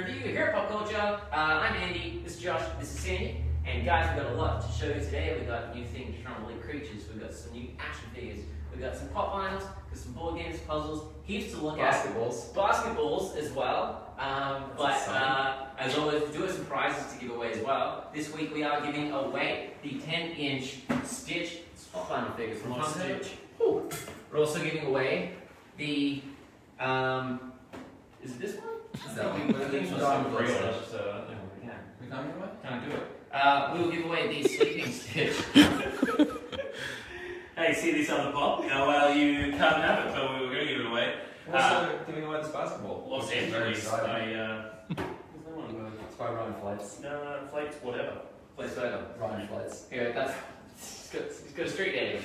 review here at Popcultcha. I'm Andy, this is Josh, this is Sandy, and guys, we've got a lot to show you today. We've got new things from Elite Creatures, we've got some new action figures, we've got some pop vinyls, we've got some board games, puzzles, heaps to look basketballs as well. As always, we do have some prizes to give away as well. This week we are giving away the 10-inch Stitch pop vinyl figure from Funko. We're also giving away the is it this one? No, we can't give it. We will give away the sleeping Stitch. Hey, see this other pop? Oh, well, you can't have it, so we were going to give it away. Also giving away this basketball. Los Angeles. Where's that one going? It's by Ryan Flights. No, Flakes, whatever. Flakes, whatever. Ryan Flights. Anyway, that's it's got a street name.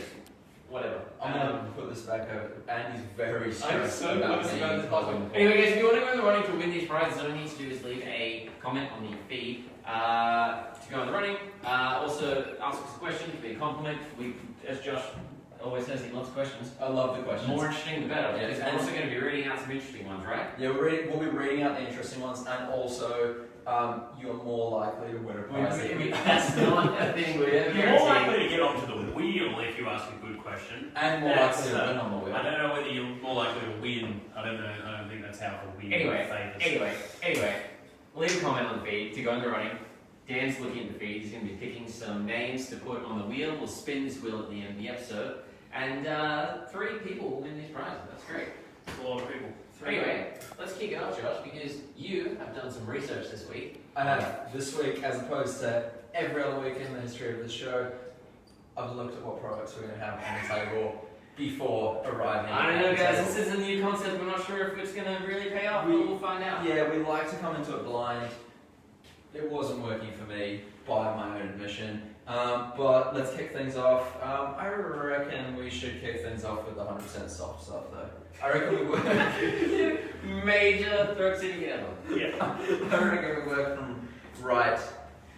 Whatever. I'm gonna put this back over. Andy's very I'm stressed so about nervous me. about this puzzle. Anyway, guys, if you want to go in the running to win these prizes, all you need to do is leave a comment on the feed to go in the running. Also, ask us a question, give me a compliment. As Josh always says, he loves questions. I love the questions. The more interesting, the better. Yeah, Because we're also going to be reading out some interesting ones, right? Yeah, we'll be reading out the interesting ones, and also you're more likely to win a prize. That's not a thing we ever You're more likely to get onto the wheel if you ask a good question. And more likely to win on the wheel. I don't know whether you're more likely to win. I don't think that's how the wheel Anyway, leave a comment on the feed to go in the running. Dan's looking at the feed. He's going to be picking some names to put on the wheel. We'll spin this wheel at the end of the episode. And 3 people will win these prizes. That's great. It's a lot of people. Anyway, let's kick it off, Josh, because you have done some research this week. I have. This week, as opposed to every other week in the history of the show, I've looked at what products we're going to have on the table before arriving. I don't know, at the guys. table. This is a new concept. We're not sure if it's going to really pay off, but we'll find out. Yeah, we like to come into it blind. It wasn't working for me, by my own admission. But let's kick things off. I reckon we should kick things off with the 100% soft stuff, though. I reckon we would. Major throat sitting together. Yeah. I reckon we work from right.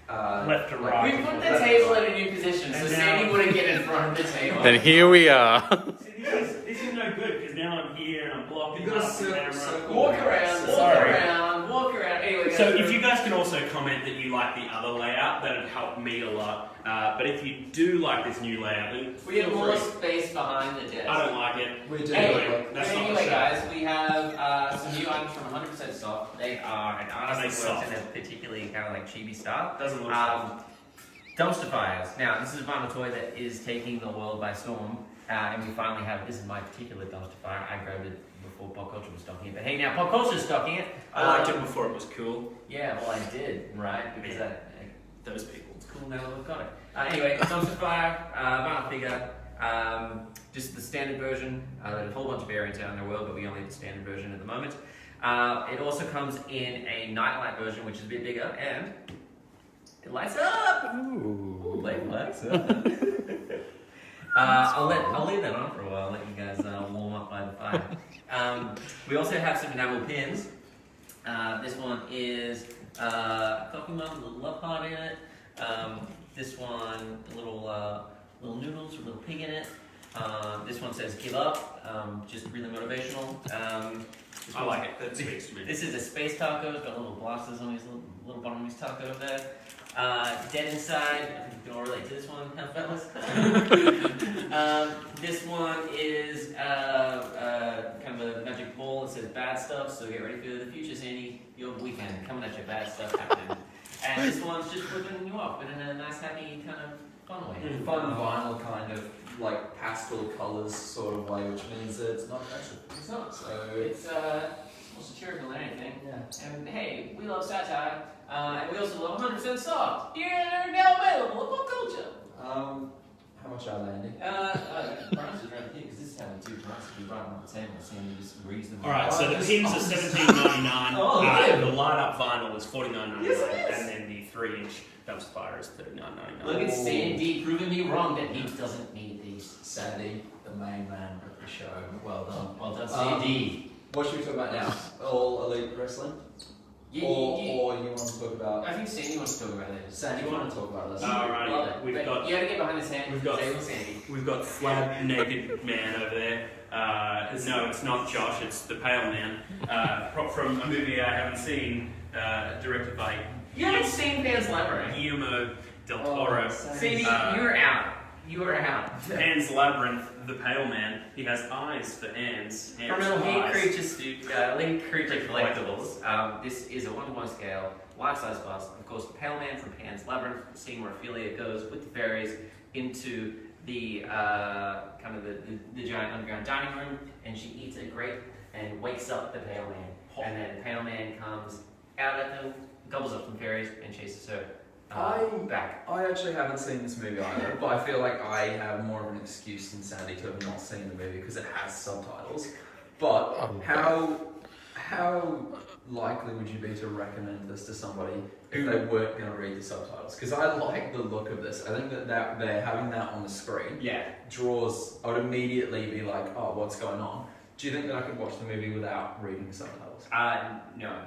Left to right. We put the table in a new position, so And Sandy now- wouldn't get in front of the table. And here we are. See, this is no good because now I'm here and I'm blocking You've got up a the camera. circle. Walk around, walk around. Anyway, So guys, if you guys can also comment that you like the other layout, that'd help me a lot. But if you do like this new layout, then we have feel more free. space behind the desk. I don't like it. We do. Anyway, That's not the anyway show. guys, we have some new items from 100% Soft. They are an Are they artist that works soft? in a particularly kind of like chibi style. Doesn't look soft. Dumpster fires. Now, this is a vinyl toy that is taking the world by storm, and we finally have. This is my particular dumpster fire. I grabbed it before Popcultcha was stocking it, but hey, now Popcultcha's stocking it. I liked it before it was cool. Yeah, well, I did, right? Because Those people. it's cool now that we've got it. Anyway, dumpster fire, vinyl figure. Just the standard version. There's a whole bunch of variants out in the world, but we only have the standard version at the moment. It also comes in a nightlight version, which is a bit bigger, and it lights up. Ooh, it lights up. I'll leave that on for a while. Let you guys warm up by the fire. We also have some enamel pins. This one is coffee mug with a little love heart in it. This one, a little noodles with a little pig in it. This one says give up, just really motivational. I like it. That speaks to me. This is a space taco. It's got little blasters on his little bottom of his taco there. Dead inside. I think you can all relate to this one, huh, fellas? This one is kind of a magic ball that says bad stuff. So get ready for the future, Sandy. Your weekend coming at you, bad stuff happening. And this one's just flipping you off, but in a nice, happy kind of fun way. Fun vinyl kind of like pastel colours sort of way, which means that it's not aggressive. It's not. So It's more satirical than anything. yeah. And hey, we love satire, and we also love 100% soft. They're now available at Popcultcha. How much are they, Andy? Prices right here, because this is having 2 prices. We brought them on the table, Sandy just reads them. Alright, so the Just- pins are $17.99. Oh, yeah. The light up vinyl is $49.99. Yes, it is. And then the 3-inch dumpster fire is $39.99. Look at Sandy proving me wrong that he doesn't need these. Sandy, the main man of the show. Well done. Well done, Sandy. What should we talk about now? All Elite Wrestling? Or you want to talk about... I think Sandy wants to talk about this. Sandy, you want to talk about this? Alrighty, Love it. we've But got you gotta get behind his hand. we've got- Table Sandy. we've got flab naked man over there. No, it's not Josh. It's the pale man from a movie I haven't seen. directed by You haven't seen Pan's Labyrinth. Guillermo del Toro. See, you're out. You are out. Pan's Labyrinth, the Pale Man. He has eyes for hands. From Elite Creature Collectibles, this is a 1-to-1 scale, life-size bust. Of course, the Pale Man from Pan's Labyrinth, the scene where Ophelia goes with the fairies into the kind of the giant underground dining room, and she eats a grape and wakes up the Pale Man. And then the Pale Man comes out at them, gobbles up some fairies, and chases her back. I actually haven't seen this movie either, but I feel like I have more of an excuse than Sandy to have not seen the movie because it has subtitles. But how likely would you be to recommend this to somebody if they weren't going to read the subtitles? Because I like the look of this. I think that they're having that on the screen draws. I would immediately be like, oh, what's going on? Do you think that I could watch the movie without reading the subtitles? No.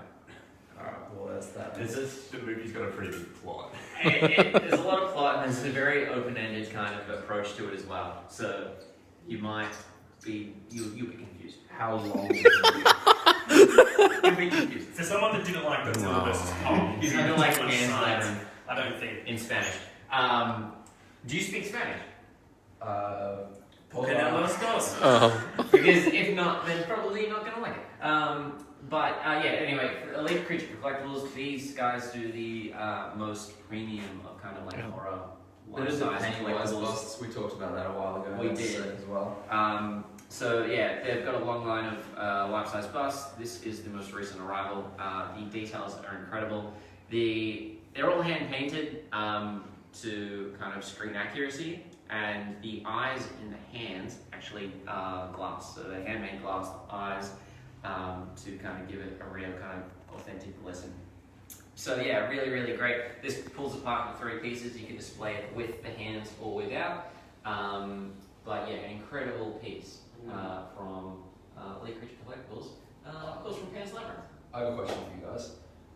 Alright, well that's that. The movie's got a pretty big plot. There's a lot of plot, and there's a very open-ended kind of approach to it as well. So you might be you'll be confused. How long is it? You'll be confused. For someone that didn't like Godzilla vs. Kong, He's not gonna like Pan's Labyrinth I don't think. in Spanish. Do you speak Spanish? Porque no los dos. Because if not, then probably you're not gonna like it. Anyway, Elite Creature Collectibles, these guys do the most premium of kind of like horror. There's a life-size Pennywise collectibles. busts. We talked about that a while ago. We That's did. sick as well. They've got a long line of life-size busts. This is the most recent arrival. The details are incredible. They're all hand-painted to kind of screen accuracy, and the eyes in the hands actually glass. So they're handmade glass eyes to kind of give it a real kind of authentic lesson. So yeah, really, really great. This pulls apart in 3 pieces. You can display it with the hands or without. But yeah, an incredible piece from Elite Creature Collectibles. Of course, from Pan's Labyrinth. I have a question for you guys.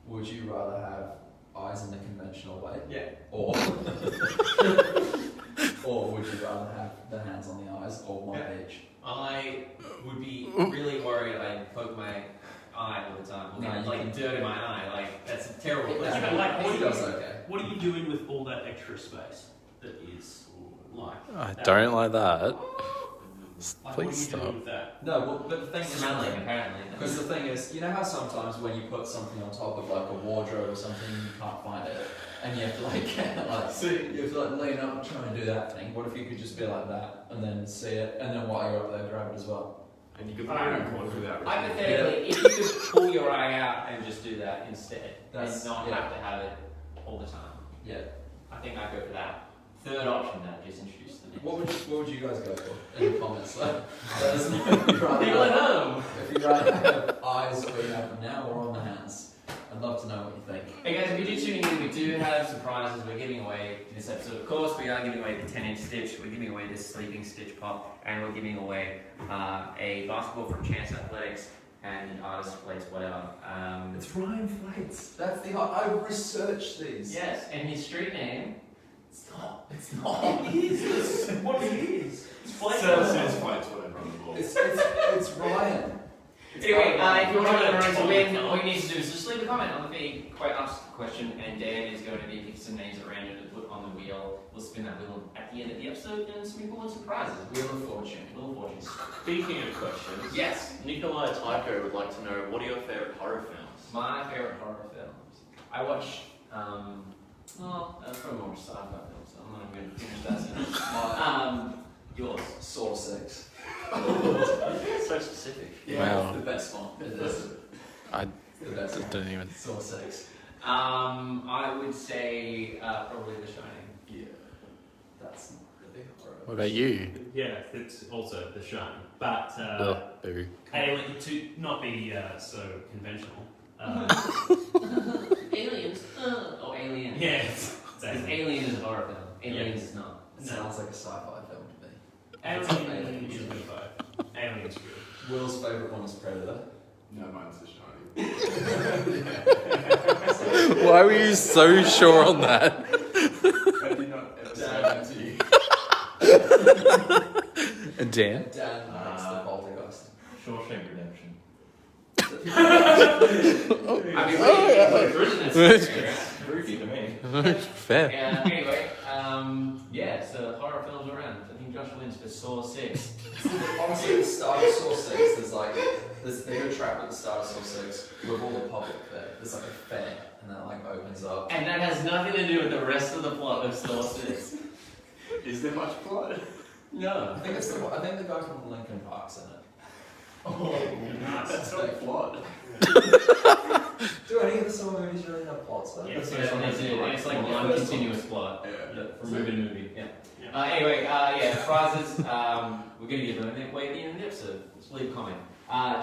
Would you rather have eyes in the conventional way? Yeah. Or or would you rather have the hands on the eyes or one each? I would be really worried if I poke my eye all the time. No, you like can- dirt in my eye. Like that's a terrible Yeah, place. but like, it does okay. What are you doing with all that extra space that is like? I don't like that. Like, what are you Please doing stop. with that? No, well, but the thing is, Smelling, apparently. because the thing is, you know how sometimes when you put something on top of like a wardrobe or something, you can't find it, and you have to like you have to like lean up and try and do that thing. What if you could just be like that and then see it, and then while you're up there, grab it as well? And you can put it in corners without Hypothetically, if you could pull your eye out and just do that instead, That's- and not yeah. have to have it all the time, Yeah. I think I'd go for that. Third option that I just introduced to me. What would you guys go for in the comments? Let us know if you'd rather People at have- home. if you'd rather have eyes where you have them now or on the hands. I'd love to know what you think. Hey guys, if you're just tuning in, we do have surprises we're giving away in this episode. Of course, we are giving away the 10-inch Stitch, we're giving away this Sleeping Stitch Pop, and we're giving away a basketball from Chance Athletics and an artist place, whatever. It's Ryan Flates. That's the I researched these. Yes, and his street name. It's not. It's not. It is. What it is. It's flavor. It says fights when I run the ball. It's Ryan. Anyway, if you want to win, all you need to do is just leave a comment on the feed, ask the question, and Dan is going to be picking some names at random to put on the wheel. We'll spin that wheel at the end of the episode, and some people win surprises. Wheel of Fortune. Wheel of Fortune. Speaking of questions, Yes, Nikolai Tycho would like to know, what are your favourite horror films? my favorite horror films. I watch, probably more sci-fi films, so I'm not going to finish that sentence. Yours. Saw 6. So specific. Wow. It's the best one. It is. I It's the best one. don't even. Saw 6. I would say probably The Shining. Yeah. That's not really horror. What about you? Yeah, it's also The Shining, but Oh, baby. alien, to not be so conventional. Aliens. Oh, Alien. Yeah, it's Because alien. Alien is a horror film. Aliens is not. It sounds like a sci-fi film to me. Alien is good both. Alien's good. Will's favourite one is Predator. No, mine's The Shining. Why were you so sure on that? I did not ever say that to you. Dan? Dan likes the Poltergeist. Shawshank Redemption. I mean, it's Groovy to me. Fair. anyway, yeah, so horror films around. I think Josh wins for Saw 6. Honestly, the start of Saw 6, there's they go trap at the start of Saw 6 with all the public there. There's like a fan, and that like opens up. And that has nothing to do with the rest of the plot of Saw 6. Is there much blood? No. I think the guy from Linkin Park's in it. Oh, that's not blood. Do any of the Saw movies really have plots though? Yeah, it's like one continuous plot from movie to movie. Yeah. Yeah. Anyway, prizes. We're gonna give them away at the end of the episode. Let's leave a comment.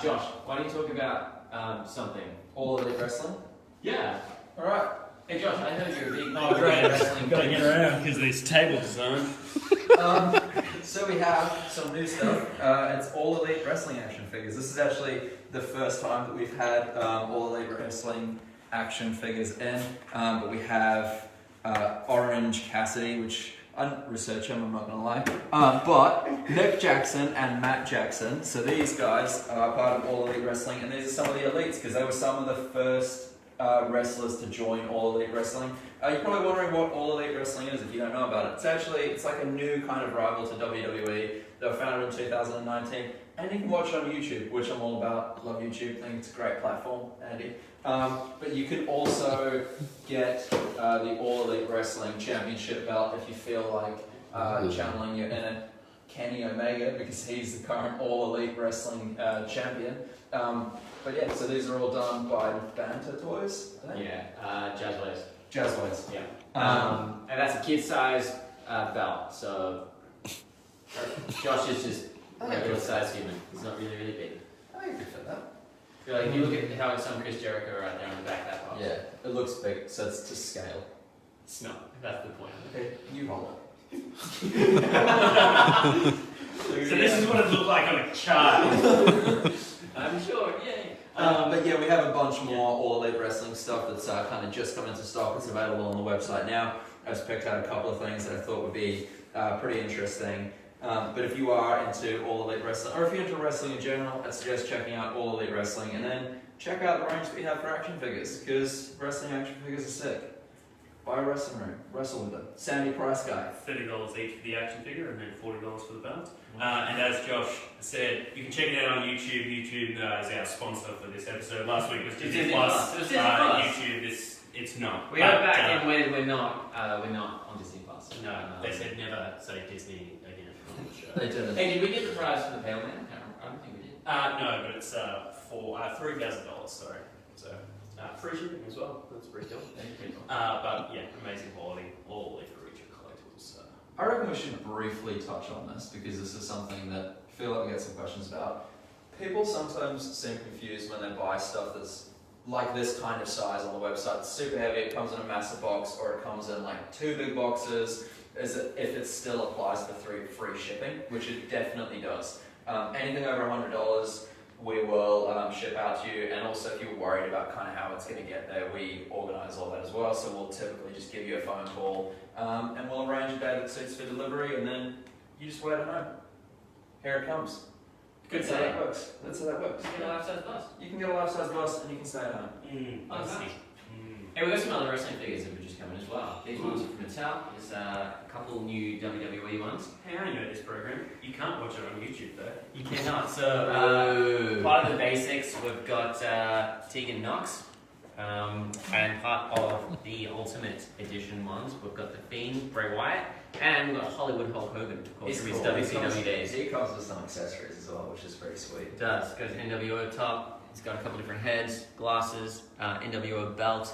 Josh, why don't you talk about something? All Elite Wrestling? Yeah. Alright. Hey Josh, I know you're a big Great. wrestling. Gotta get around because this table design. So we have some new stuff. It's All Elite Wrestling action figures. This is actually the first time that we've had All Elite Wrestling action figures in. But we have Orange Cassidy, which I didn't research him, I'm not gonna lie. But Nick Jackson and Matt Jackson. So these guys are part of All Elite Wrestling, and these are some of the elites because they were some of the first wrestlers to join All Elite Wrestling. You're probably wondering what All Elite Wrestling is if you don't know about it. It's like a new kind of rival to WWE. They were founded in 2019, and you can watch it on YouTube, which I'm all about. Love YouTube. I think it's a great platform, Andy. But you can also get the All Elite Wrestling Championship belt if you feel like channeling your inner Kenny Omega, because he's the current All Elite Wrestling champion. But yeah, so these are all done by Banter Toys, I think? Yeah, Jazwares. Jazwares. Yeah. And that's a kid-size belt, so Josh is just a regular-sized human. He's not really, really big. I think you fit that. Like, you look at how some Chris Jericho right there on the back of that box. Yeah, it looks big, so it's to scale. It's not. That's the point. Okay, you hold it. So this is what it looked like on a chart. I'm sure, yay. But yeah, we have a bunch more All Elite Wrestling stuff that's kind of just come into stock. It's available on the website now. I've just picked out a couple of things that I thought would be pretty interesting. But if you are into All Elite Wrestling, or if you're into wrestling in general, I suggest checking out All Elite Wrestling, and then check out the range that we have for action figures, because wrestling action figures are sick. Buy a wrestling room, wrestle with them. Sandy Price guy. $30 each for the action figure and then $40 for the belt. And as Josh said, you can check it out on YouTube. YouTube is our sponsor for this episode. Last week was Disney Plus. It was Disney Plus. YouTube, it's not. We are back and we're not on Disney Plus. No, they said never say Disney again on the show. They did it. Hey, did we get the prize for the Pale Man? I don't think we did. No, but it's for $3,000, sorry. So free shipping as well. That's pretty cool. But yeah, amazing quality. All the Creature Collectibles. I reckon we should briefly touch on this, because this is something that I feel like we get some questions about. People sometimes seem confused when they buy stuff that's like this kind of size on the website. It's super heavy, it comes in a massive box, or it comes in like 2 big boxes, if it still applies for free shipping, which it definitely does. Anything over $100, we will ship out to you, and also if you're worried about kind of how it's going to get there, we organise all that as well. So we'll typically just give you a phone call, and we'll arrange a day that suits for delivery, and then you just wait at home. Here it comes. Good That's how that works. That's how that works. You know, life-size bus. You can get a life-size bus, and you can stay at home. Oh, nice. Hey, we've got some other wrestling figures that were just coming as well. These ones are from Mattel. There's a couple new WWE ones. Hey, I know this program. You can't watch it on YouTube though. You cannot. So, part of the basics, we've got Tegan Knox. And part of the Ultimate Edition ones, we've got The Fiend, Bray Wyatt, and we've got Hollywood Hulk Hogan, of course, from his WCW days. He comes with some accessories as well, which is very sweet. It does. Got his NWO top. It's got a couple different heads, glasses, NWO belt,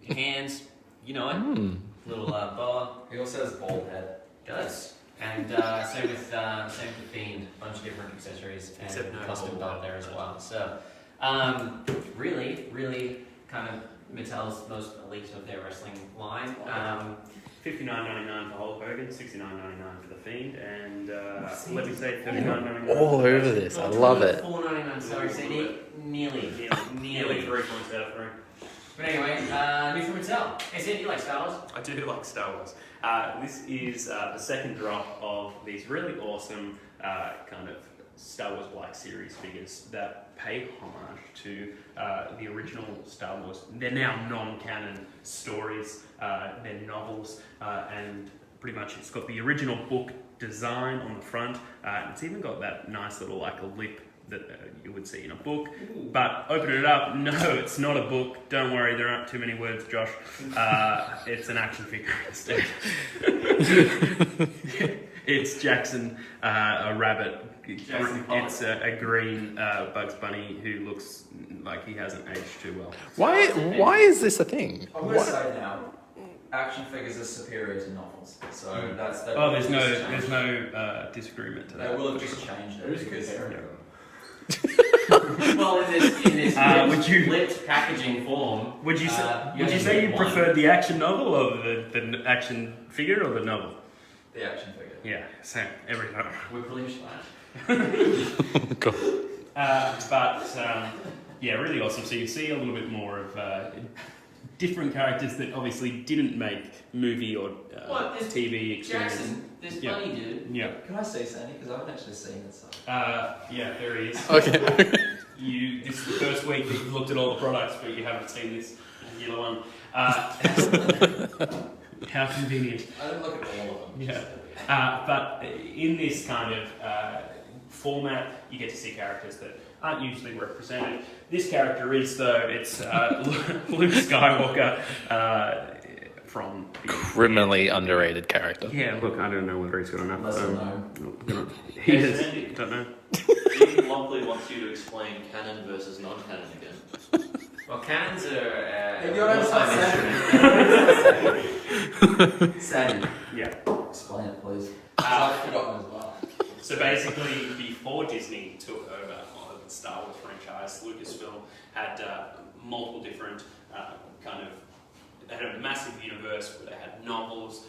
hands. You know it. Little boa. He also has a bald head. Does. And same with Fiend. A bunch of different accessories and Except no custom bald belt head. there as well. So, really kind of Mattel's most elite of their wrestling line. $59.99 for Hulk Hogan, $69.99 for The Fiend, and let me say $39.99. All over this. I love it. $4.99. Sorry, Sandy. Nearly 3 points out of 3. But anyway, new from Mattel. Hey, Sandy, you like Star Wars? I do like Star Wars. This is the second drop of these really awesome kind of Star Wars like series figures that pay homage to the original Star Wars. They're now non-canon stories, they're novels, and pretty much it's got the original book design on the front. It's even got that nice little like a lip that you would see in a book. But open it up, no, it's not a book. Don't worry, there aren't too many words, Josh. It's an action figure instead. It's Jackson, a rabbit. It's a green Bugs Bunny who looks like he hasn't aged too well. Why is this a thing? I'm going to say now, action figures are superior to novels. So that's that. Oh, there's no disagreement to They that. will have just changed it because Well, in this would you- flipped packaging form, Would you you say you one. preferred the action novel or the action figure or the novel? the action figure. Yeah, same every time. Whiplash slash. Yeah, really awesome. So you see a little bit more of different characters that obviously didn't make movie or What, this TV experience. Jackson, this Yeah. bunny dude. Yeah. Can I say Sandy? Because I haven't actually seen it. So. Yeah, there he is. Okay. This is the first week that you've looked at all the products, but you haven't seen this yellow one. How convenient. I didn't look at all of them. Yeah. But in this kind of format, you get to see characters that aren't usually represented. This character is, though, it's Luke Skywalker from... Criminally underrated character. Yeah, look, I don't know whether he's got enough... Lesser known. He Hey, is. Sandy. Don't know. Steve Lockley wants you to explain canon versus non-canon again. Well, cannons are If you're wartime instrument. Sandy, Yeah. explain it, please. I've forgotten as well. So basically, before Disney took over on the Star Wars franchise, Lucasfilm had multiple different they had a massive universe where they had novels,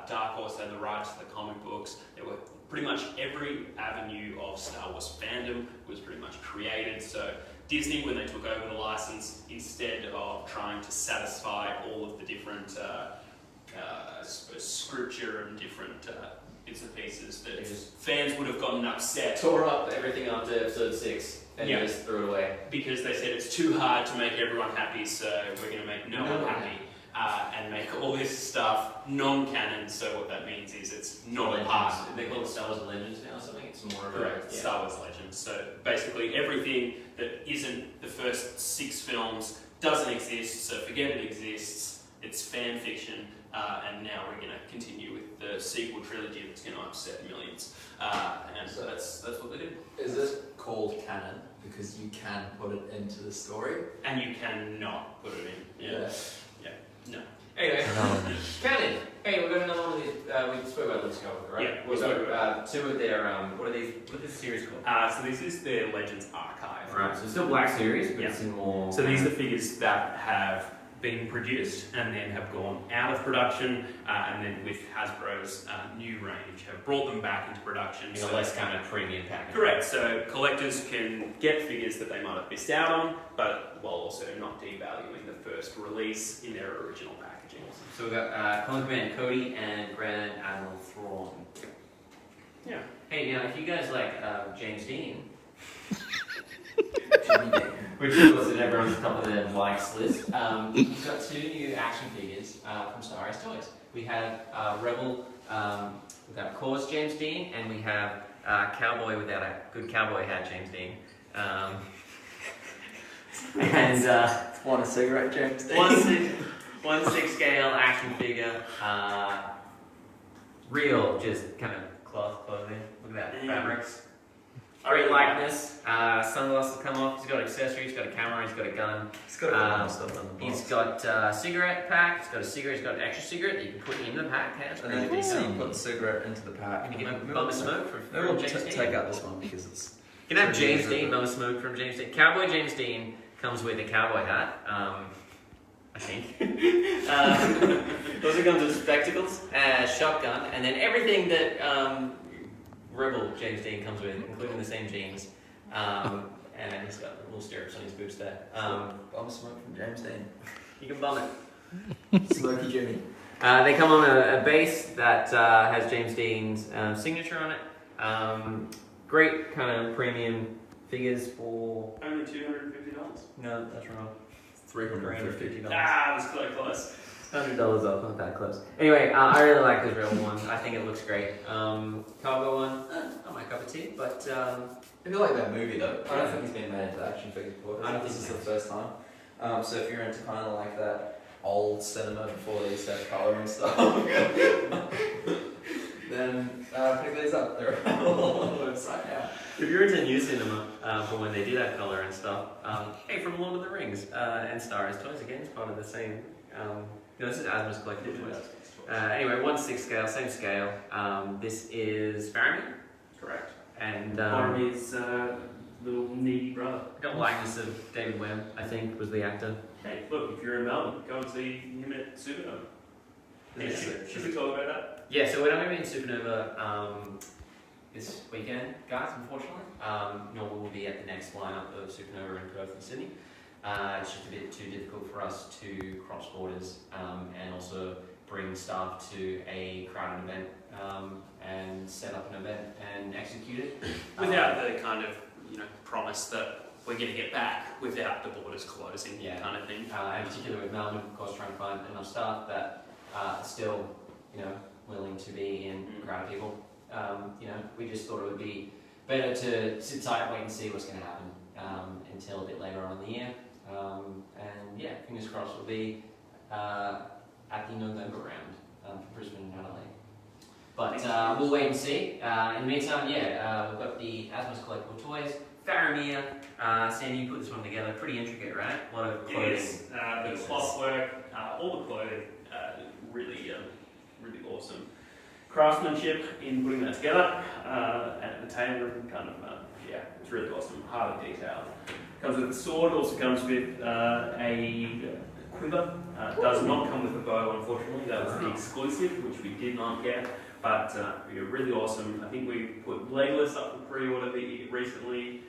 Dark Horse had the rights to the comic books. There were pretty much every avenue of Star Wars fandom was pretty much created. So Disney, when they took over the license, instead of trying to satisfy all of the different scripture and different bits and pieces that fans would have gotten upset Tore up everything after episode 6 and Yeah. just threw it away. because they said it's too hard to make everyone happy, so we're going to make no one happy. And make all this stuff non-canon, so what that means is it's not a part. They call it Star Wars Legends now or something. It's more of Correct, Star Wars Legends. So basically everything that isn't the first 6 films doesn't exist, so forget it exists, it's fan fiction, and now we're going to continue with the sequel trilogy that's going to upset millions. And so that's what they did. Is this called canon because you can put it into the story? And you cannot put it in. Yeah. No. Anyway, canon. Hey, we've got another one of these. We spoke about Luke Skywalker, right? Yeah, we We've spoke got 2 of their, what are these? What is this series called? So this is their Legends Archive. Right, so it's still Black Series, but Yeah. it's in more... So these are figures that have been produced and then have gone out of production, and then with Hasbro's new range have brought them back into production. in a less kind of premium package. Correct. So collectors can get figures that they might have missed out on, but while also not devaluing the first release in their original packaging. So we've got Clone Commander Cody and Grand Admiral Thrawn. Yeah. Hey, now if you guys like James Dean, Jimmy Dean. which is listed everyone's top of their likes list, we've got 2 new action figures from Star Wars Toys. We have Rebel, we've got of course James Dean, and we have Cowboy without a good cowboy hat, James Dean. And Want a cigarette, James? 1/6 scale action figure, real, just kind of cloth clothing. Look at that, fabrics. Great likeness. Sunglasses come off. He's got accessories. He's got a camera. He's got a gun. It's got a lot of stuff on the box. He's got a cigarette pack. He's got a cigarette. He's got an extra cigarette that you can put in the pack. Yeah, it's And then pretty you decent. can put the cigarette into the pack. And you can Maybe bum a we'll- smoke for maybe we'll James Dean. take out this one because it's... You can have James Dean bum a smoke from James Dean. Cowboy James Dean comes with a cowboy hat. I think. Also comes with spectacles, shotgun, and then everything that Rebel James Dean comes with, including the same jeans. And he's got little stirrups on his boots there. Bum smoke from James Dean. You can bum it. Smoky Jimmy. They come on a base that has James Dean's signature on it. great kind of premium figures for. Only $250. No, that's wrong. $350. Ah, that's quite close. $100 off, not that close. Anyway, I really like this real one. I think it looks great. Cargo one, not my cup of tea, but I feel like that movie though. I don't think he's been made into action figures before. I don't this think is so. the first time. So if you're into kind of like that old cinema before they used to have colour and stuff, then pick these up. They're on the website now. if you're into new cinema for when they did have colour and stuff, hey, from Lord of the Rings and Star Wars Toys again, it's part of the same. This is Hasbro's collected toys. Anyway, 1/6 scale, same scale. This is Faramir. Correct. And Boromir's little needy brother. got likeness of David Webb, I think, was the actor. Hey, look, if you're in Melbourne, go and see him at Supernova. Hey, should we talk about that? Yeah, so we're not going to be in Supernova this weekend, guys, unfortunately. Nor will we be at the next lineup of Supernova in Perth and Sydney. It's just a bit too difficult for us to cross borders and also bring staff to a crowded event and set up an event and execute it. Without the kind of, promise that we're going to get back without the borders closing kind of thing. In particular with Melbourne, of course, trying to find enough staff that are still, willing to be in crowd of people. We just thought it would be better to sit tight, wait and see what's going to happen until a bit later on in the year. And yeah, fingers crossed we'll be at the November round for Brisbane and Adelaide. But we'll wait and see. In the meantime, we've got the Hasbro's collectible toys. Faramir, Sandy, you put this one together. Pretty intricate, right? A lot of clothing. Yes, the cloth work, all the clothing, really awesome. Craftsmanship in putting that together, and the tailor kind of, it's really awesome. Highly detailed. Comes with a sword, also comes with a quiver. Does not come with a bow, unfortunately. That was the exclusive, which we did not get. But really awesome. I think we put Legolas up for pre-order recently,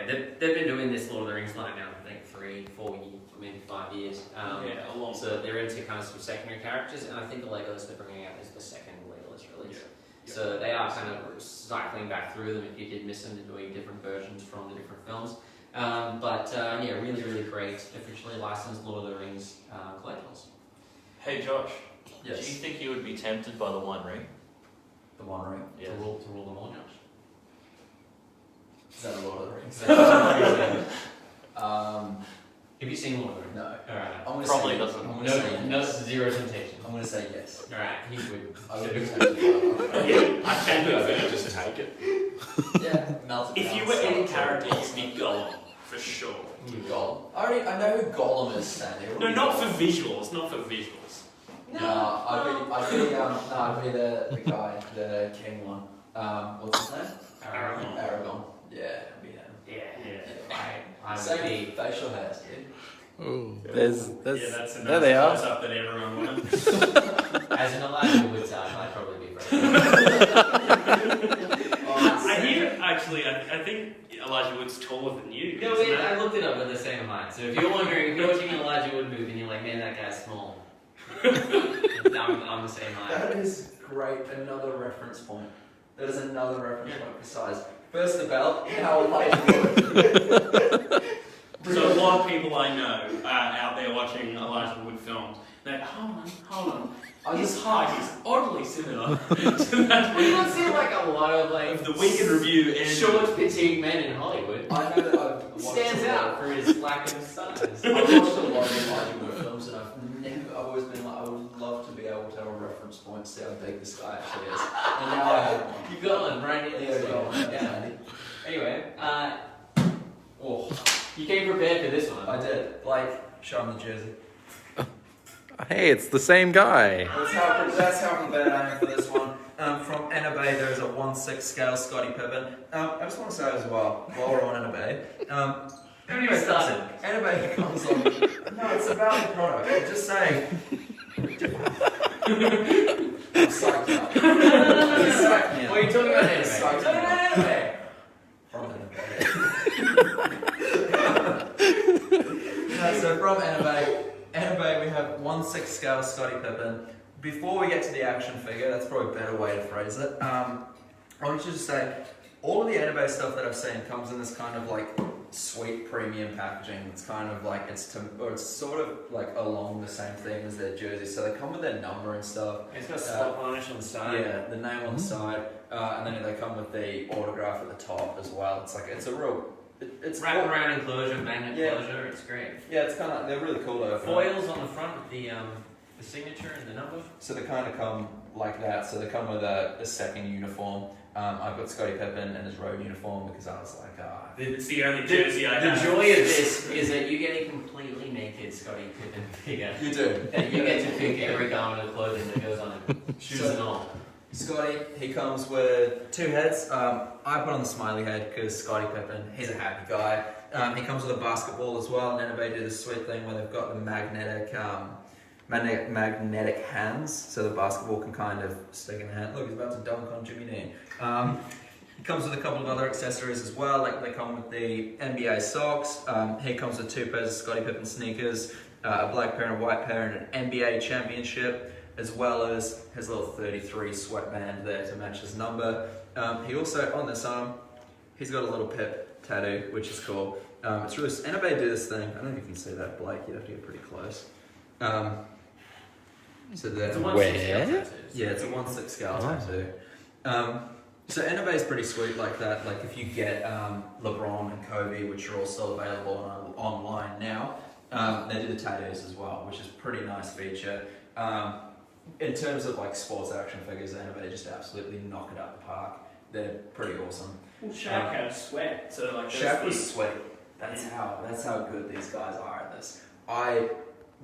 they've been doing this Lord of the Rings line now, I think 3, 4 years, maybe 5 years. a long So they're into kind of some secondary characters, and I think the Legolas they're bringing out is the second Legolas release. Yeah. So they are kind of cycling back through them if you did miss them, they're doing different versions from the different films. Really, really great, officially licensed Lord of the Rings collectibles. Hey Josh, Yes. do you think you would be tempted by the One Ring? The One Ring. Yes. To rule them all, Josh. Is that a Lord of the Rings? Have you seen Lord of the Rings? No. Alright. I'm gonna Probably say, doesn't. I'm gonna say No, yes. zero temptation. I'm gonna say yes. Alright, he would. I would be tempted by that. I can do it. Just take it. Yeah, melted If down, you were any so- character, you'd be Gollum, for sure. Gollum. I know who Gollum is, Sandy. No, not for visuals, not for visuals. No, I'd be the guy, the king one. What's his name? Aragorn. Aragon. Yeah, I'd be him. Yeah. I would Same be. facial hairs, dude. Oh, there's That's a there they are. close up that everyone wanted. As an Elijah Wood type, I'd probably be I hear, actually, I think Elijah Wood's taller than you. No, isn't wait, that? I looked it up, they're the same height. So if you're wondering, if you're watching an Elijah Wood movie and you're like, man, that guy's small. I'm the same height. That is great. Another reference point. That is another reference point for size. First the belt, now Elijah Wood. So a lot of people I know out there watching Elijah Wood films, they're hold on. His height is oddly similar to that You don't see like a lot of like of the Week in Review and short, petite men in Hollywood. I know that I've watched Stands a lot. out for his lack of size. I've watched a lot of Elijah Wood films, and I've always been like, I would love to be able to have a reference point, see how big this guy actually is. And now I have one. You got one right in Yeah, there. go on. Yeah. Anyway, you came prepared for this one. I did. Like, show him the jersey. Hey, it's the same guy. That's how prepared I am for this one. From Enamel, there's a 1/6 scale Scottie Pippen. I just want to say as well, while we're on Enamel, Haven't even started. Enamel comes on. No, it's about the product. I'm just saying. I'm psyched up. It's psyched me up. What are you talking about anyway? It's psyched me up. Anyway. From so from Enamel, we have 1/6 scale Scottie Pippen. Before we get to the action figure, that's probably a better way to phrase it. I want to just say, all of the Enamel stuff that I've seen comes in this kind of like sweet premium packaging. It's kind of like it's sort of like along the same theme as their jerseys. So they come with their number and stuff. It's got spot varnish on the side. Yeah, the name on the side, and then they come with the autograph at the top as well. It's like it's a real. It's wrap around enclosure, magnet closure. It's great. Yeah, it's kind of they're really cool though. Foils on the front with the signature and the number. So they kind of come like that. So they come with a second uniform. I've got Scottie Pippen in his road uniform because I was like, It's the only jersey I have. The joy of this is that you get a completely naked Scottie Pippen figure. You do. And you get to pick every garment of clothing that goes on it. Shoes and all. Scotty, he comes with two heads. I put on the smiley head because Scottie Pippen, he's a happy guy. He comes with a basketball as well, and then they do this sweet thing where they've got the magnetic hands, so the basketball can kind of stick in the hand. Look, he's about to dunk on Jimmy Dean. He comes with a couple of other accessories as well, like they come with the NBA socks. He comes with two pairs of Scottie Pippen sneakers, a black pair and a white pair, and an NBA championship, as well as his little 33 sweatband there to match his number. He also, on this arm, he's got a little Pip tattoo, which is cool. It's really, Enamel do this thing, I don't know if you can see that, Blake, you'd have to get pretty close. So there. It's a 1/6 Where? scale tattoo. Yeah, it's a 1/6 scale tattoo. So Enamel is pretty sweet like that. Like if you get LeBron and Kobe, which are also available online now, they do the tattoos as well, which is a pretty nice feature. In terms of like sports action figures, Enamel just absolutely knock it out the park. They're pretty awesome. Well, Shaq had sweat, so like Shaq was sweaty. That's how good these guys are at this. I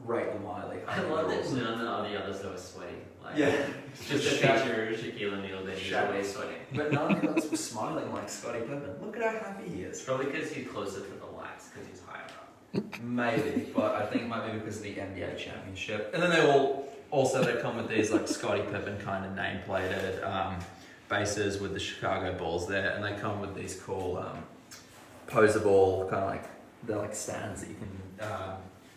rate them highly. I love that none of the others are sweaty. Like, Yeah. It's just a picture of Shaquille O'Neal that he's always sweating. But none of the others were smiling like Scottie Pippen. Look at how happy he is. It's probably because he's closer to the lights, because he's higher up. Maybe, but I think it might be because of the NBA championship. And then they they come with these like Scottie Pippen kind of name-plated bases with the Chicago Bulls there, and they come with these cool posable kind of like they're like stands that you can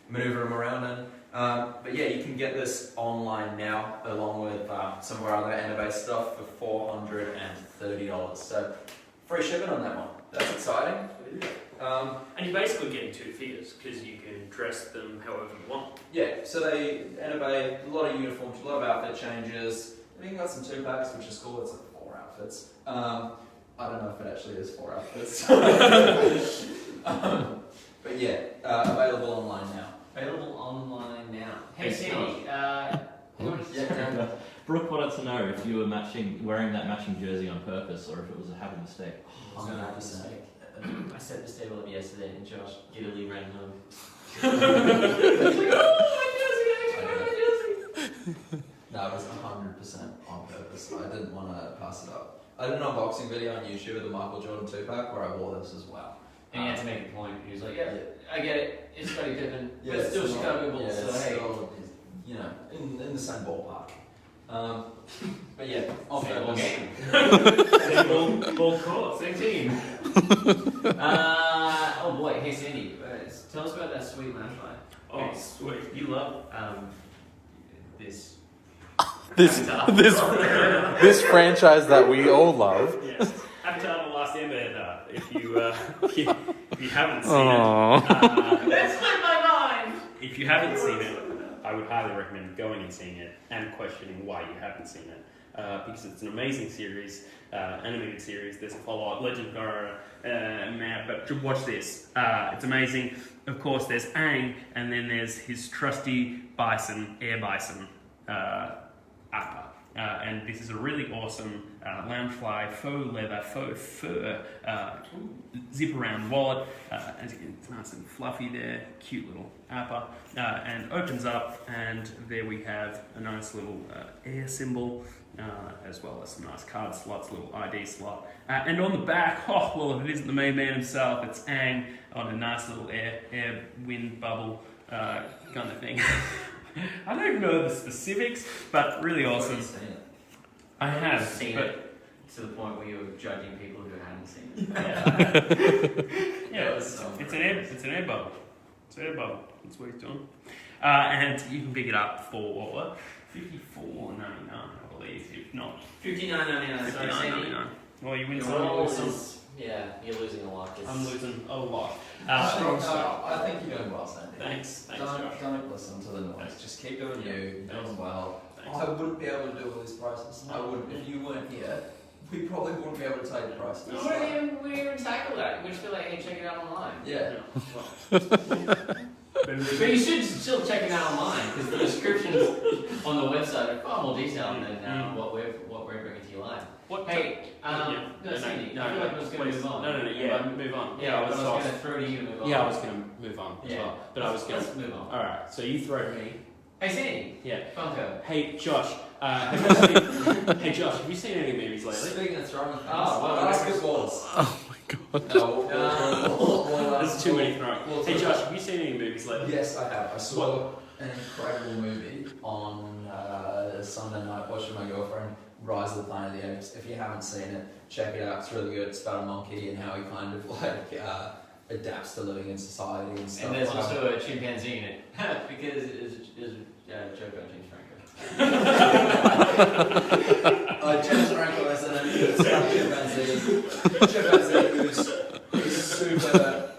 maneuver them around in. But yeah, you can get this online now along with some of our other Enamel stuff for $430. So free shipping on that one. That's exciting. And you're basically getting two figures because you can dress them however you want. Yeah, so Enamel, a lot of uniforms, a lot of outfit changes. I think got some 2-packs, which is cool. It's like 4 outfits. I don't know if it actually is 4 outfits. But yeah, available online now. Available online now. Hey, Hey, Sandy, Brooke wanted to know if you were wearing that matching jersey on purpose or if it was a happy mistake. I was going to have a mistake. I set this table up yesterday and Josh giddily ran home. No, it was 100% on purpose. I didn't want to pass it up. I did an unboxing video on YouTube of the Michael Jordan 2-pack where I wore this as well. And he had to make a point. He was like, yeah, I get it. It's Scottie Pippen. Yeah, but it's still not- Chicago Bulls, yeah, so it's hey. still, you know, in the same ballpark. But yeah, on Same ball purpose. game. Ball court, same team. Oh boy, hey Sandy, tell us about that sweet flashlight. Oh, sweet. You love this. This franchise that we all love. Yes. Avatar: The Last Airbender. If you haven't seen Aww. it, That slipped my mind. if you haven't seen it, I would highly recommend going and seeing it and questioning why you haven't seen it. Because it's an amazing series, animated series. There's a follow-up, Legend of Korra, man, but watch this. It's amazing. Of course, there's Aang, and then there's his trusty bison, air bison, Appa. And this is a really awesome loungefly, faux leather, faux fur, zip around wallet. As you can, it's nice and fluffy there, cute little Appa, and opens up, and there we have a nice little air symbol, as well as some nice card slots, little ID slot. And on the back, oh, well, if it isn't the main man himself, it's Aang on a nice little air wind bubble kind of thing. I don't even know the specifics, but really awesome. I have seen but, it to the point where you're judging people who hadn't seen it. Yeah, it's an air bubble. It's an air bubble. That's what he's doing. And you can pick it up for $54.99, I believe. If not, $59.99. Sorry, Sandy. $59.99. Well, you win Your some, you roll lose some. is, yeah, you're losing a lot. I'm losing a lot. Actually, no, I think you're doing well, Sandy. Thanks, Josh. Don't listen to the noise. Just keep doing you. You're doing well. Thanks. I wouldn't be able to do all these prices. I wouldn't. If you weren't here, we probably wouldn't be able to take the prices. We wouldn't even tackle that. We'd just be like, hey, check it out online. Yeah. But you should still check it out online because the descriptions on the website are far more detailed than what we're bringing to you live. Hey, no, Sandy, I feel like I was going to move on. No, move on. Yeah, I was going to throw to you to move on. Yeah, I was going to move on as well. But I was going Let's move on. Alright, so you throw to me. Hey, Sandy. Yeah. Funko. Hey, Josh. Have you seen any movies lately? Speaking of throwing things, well, basketballs. Oh my god. No, There's too many throwing. Hey, Josh, have you seen any movies lately? Yes, I have. I saw an incredible movie on Sunday night watching my girlfriend, Rise of the Planet of the Apes. If you haven't seen it, check it out. It's really good. It's about a monkey and how he kind of adapts to living in society and stuff. And there's also a chimpanzee in it because it's a joke on James Franco. James Franco is in it. It's about a chimpanzee who's super,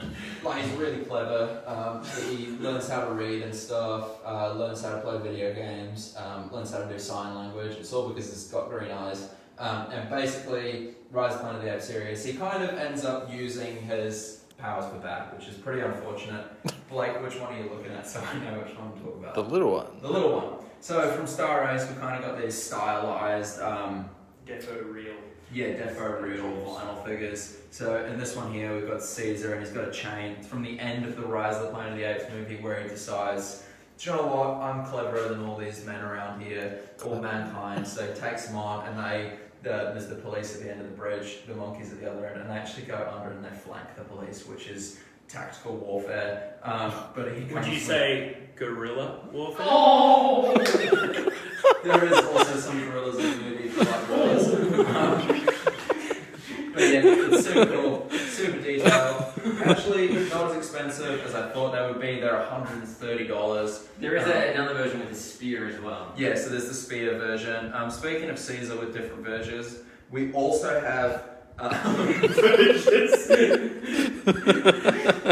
he's really clever. He learns how to read and stuff, learns how to play video games, learns how to do sign language. It's all because he's got green eyes. And basically, Rise of the Planet of the Apes series, he kind of ends up using his powers for bad, which is pretty unfortunate. Blake, which one are you looking at so I know which one to talk about? The little one. The little one. So from Star Race, we kind of got these stylized, Defo real. defo real vinyl figures. So in this one here, we've got Caesar, and he's got a chain. It's from the end of the Rise of the Planet of the Apes movie, where he decides, do you know what? I'm cleverer than all these men around here, all mankind. So he takes them on, and there's the police at the end of the bridge, the monkeys at the other end, and they actually go under and they flank the police, which is tactical warfare. But he Would you say guerrilla warfare? Oh! There is also some gorillas in the movie, like gorillas. But yeah, it's super cool, super detailed. Actually, not as expensive as I thought they would be. They're $130. There is another version with a spear as well. Yeah, so there's the speeder version. Speaking of Caesar with different versions, we also have.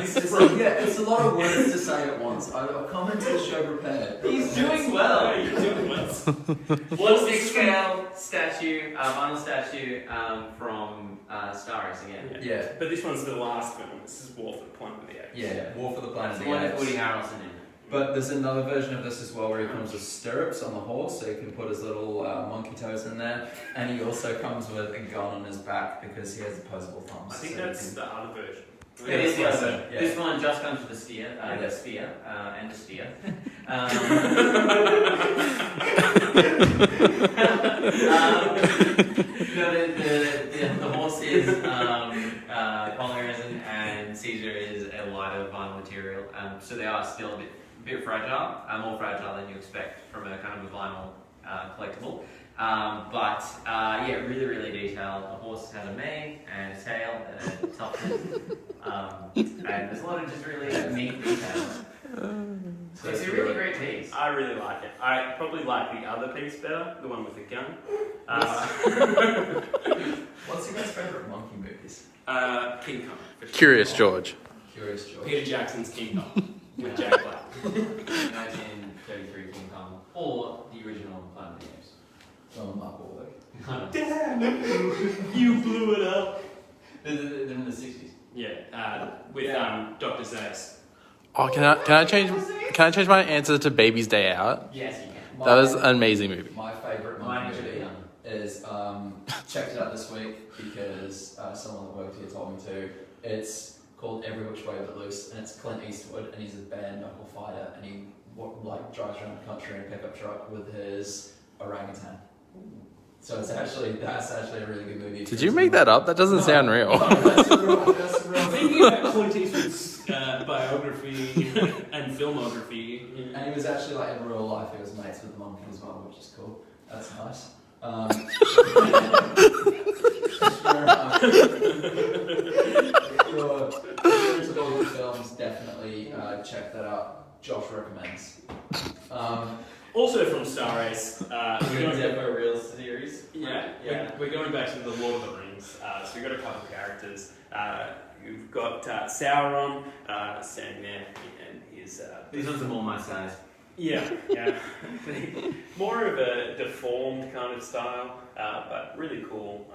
It's a lot of words to say at once. I've come into the show prepared. He's doing well. You're doing well. What's the scale statue, vinyl statue from Star Race again? Yeah. But this one's the last film. This is War for the Planet of the Apes. Yeah, War for the Planet It's of the one the with Apes. Woody Harrelson in it. But there's another version of this as well where he comes with stirrups on the horse, so he can put his little monkey toes in there. And he also comes with a gun on his back because he has opposable thumbs. I think so that's the other version. It is the other version. Yeah. This one just comes with the spear, and the spear. The horse is polyresin, and Caesar is a lighter vinyl material. So they are still a bit fragile, more fragile than you expect from a kind of a vinyl collectible. But really, really detailed. The horse has a mane and a tail and a tuft. And there's a lot of just really neat details. So it's a really great piece. I really like it. I probably like the other piece better, the one with the gun. What's your guys' favourite monkey movies? King Kong. for sure. Curious George. Curious George. Peter Jackson's King Kong with Jack Black. 1933 King Kong, or the original Planet of the Apes. Oh, Mark Wahlberg. Damn, you blew it up. They're in the 60s. Yeah, with Dr. Zayas. Oh, can I change my answer to Baby's Day Out? Yes, you can. That was an amazing movie. My favourite Mine monkey was movie really is checked it out this week because someone that worked here told me to. It's called Every Which Way But Loose, and it's Clint Eastwood, and he's a bare knuckle fighter, and he drives around the country in a pickup truck with his orangutan. So that's actually a really good movie. Did you make that up? That doesn't sound real. That's a real Thinking about Clint Eastwood's biography and filmography. And he was actually in real life, he was mates with the monkey as well, which is cool. That's nice. If you're into Hollywood films, definitely check that out. Josh recommends. Also from Star Race, we're going Defo Real series. yeah, Yeah. we're going back to the Lord of the Rings things. So we've got a couple of characters. We've got Sauron standing there, and his... These ones are more my size. Yeah. More of a deformed kind of style, but really cool.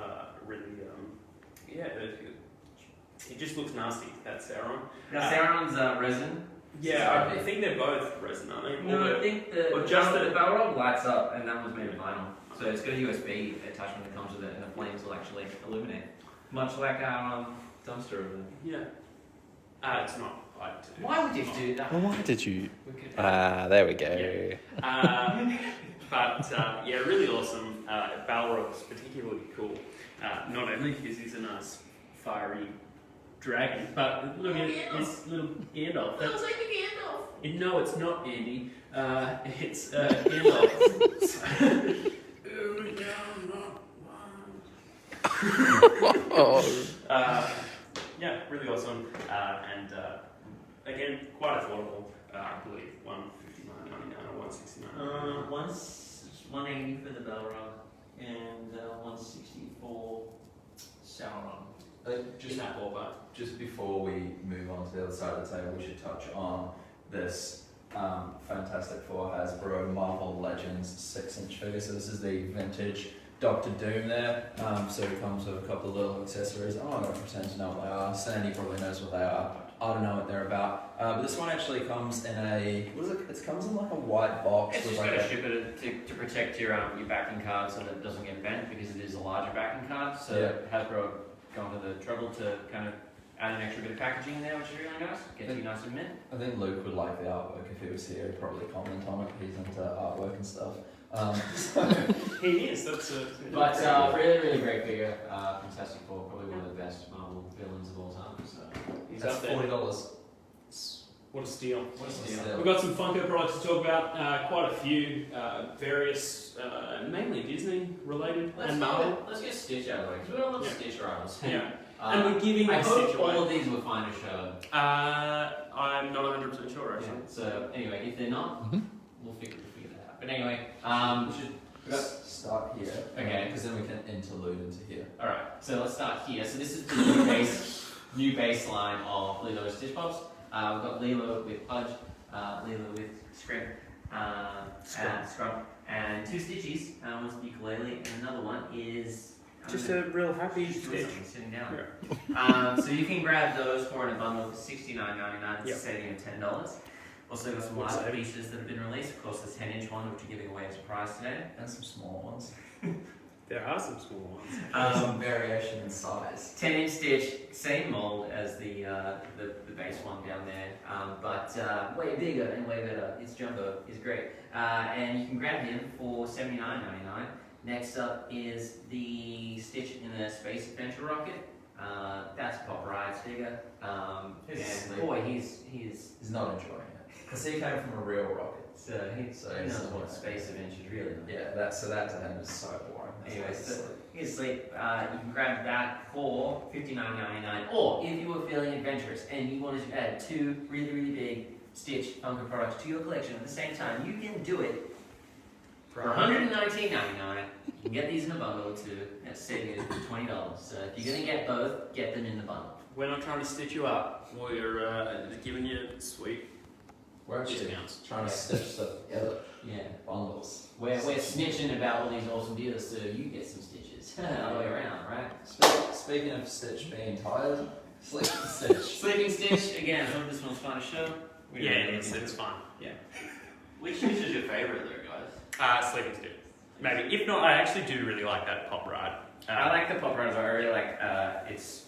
He just looks nasty, that Sauron. Now, Sauron's resin. Yeah, I think they're both resin, aren't they? No, I think or just the Balrog lights up, and that one's made of vinyl. So it's got a USB attachment that comes with it, and the flames will actually illuminate. Much like our dumpster over there. Yeah. It's not. Why would you do that? Well, why did you? We could- There we go. But really awesome. Balrog's particularly cool. Not only because he's a nice fiery dragon, but look at this little Gandalf. That looks like a Gandalf. No, it's not, Andy. It's Gandalf. Yeah, really awesome. And again, quite affordable. I believe $159.99 or $169. One's 180 for the Balrog, and 160 for Sauron. Just In that ballpark. Just before we move on to the other side of the table, we should touch on this Fantastic Four Hasbro Marvel Legends 6-inch figure. So this is the vintage Doctor Doom there. So it comes with a couple of little accessories. I'm not going to pretend to know what they are. Sandy probably knows what they are. I don't know what they're about. But this one actually comes in a, what is it? It comes in like a white box. It's with just like got to ship it to protect your backing card so that it doesn't get bent, because it is a larger backing card. So Hasbro gone to the trouble to kind of add an extra bit of packaging in there, which is really nice. Gets you nice and mint. I think Luke would like the artwork if he was here. He'd probably comment on it. He's into artwork and stuff. He is. That's But really, really great figure. Fantastic Four, probably one of the best Marvel villains of all time. So he's That's up there. $40. What a steal. what a Steal. steal. We've got some Funko products to talk about. Quite a few, various, mainly Disney related and Marvel. Let's get Stitch out of the way, because we don't love Yeah. Stitch rivals. Yeah. And we're giving I a hope Stitch all away. of these were fine to show. I'm not 100% sure actually. So anyway, if they're not, Mhm. we'll figure that out. But anyway, We should start here. Okay. Because then we can interlude into here. all right. So let's start here. So this is the new baseline of Lilo and Stitch Pops. We've got Lilo with Pudge, Lilo with Scrimp, Scrump, and two Stitchies. One's the ukulele, and another one is Just a real happy Stitch Stitch. sitting down. So you can grab those for in a bundle for $69.99. It's Yep. a saving of $10. Also got some live pieces that have been released. Of course, this 10-inch one, which we're giving away as a prize today. And some small ones. There are some small ones. Some variation in size. 10-inch Stitch, same mold as the base one down there, but way bigger and way better. Its jumbo is great, and you can grab him for $79.99. Next up is the Stitch in the Space Adventure Rocket. That's Pop Ride's figure, and boy, he's not enjoying it. Because he came from a real rocket. so he knows what Space Adventure's really like. Yeah, that to him is so boring. That's Anyway, why he's so asleep. he's asleep. You can grab that for $59.99. Or if you were feeling adventurous and you wanted to add two really, really big Stitch Funko products to your collection at the same time, you can do it for $119.99. You can get these in a bundle too. That's saving you $20. So if you're going to get both, get them in the bundle. We're not trying to stitch you up. We're giving you sweet We're actually discounts. trying to stitch stuff together. Yeah. Bundles. We're snitching about all these awesome deals so you get some stitches. All the way around, right? Speaking of Stitch being tired, Sleeping Stitch. Sleeping Stitch, again, I hope this one's fun to show. Yeah, it's fun. Which Stitch is your favourite though, guys? Sleeping Stitch. Maybe. If not, I actually do really like that Pop Ride. I like the Pop Runners. I really like it's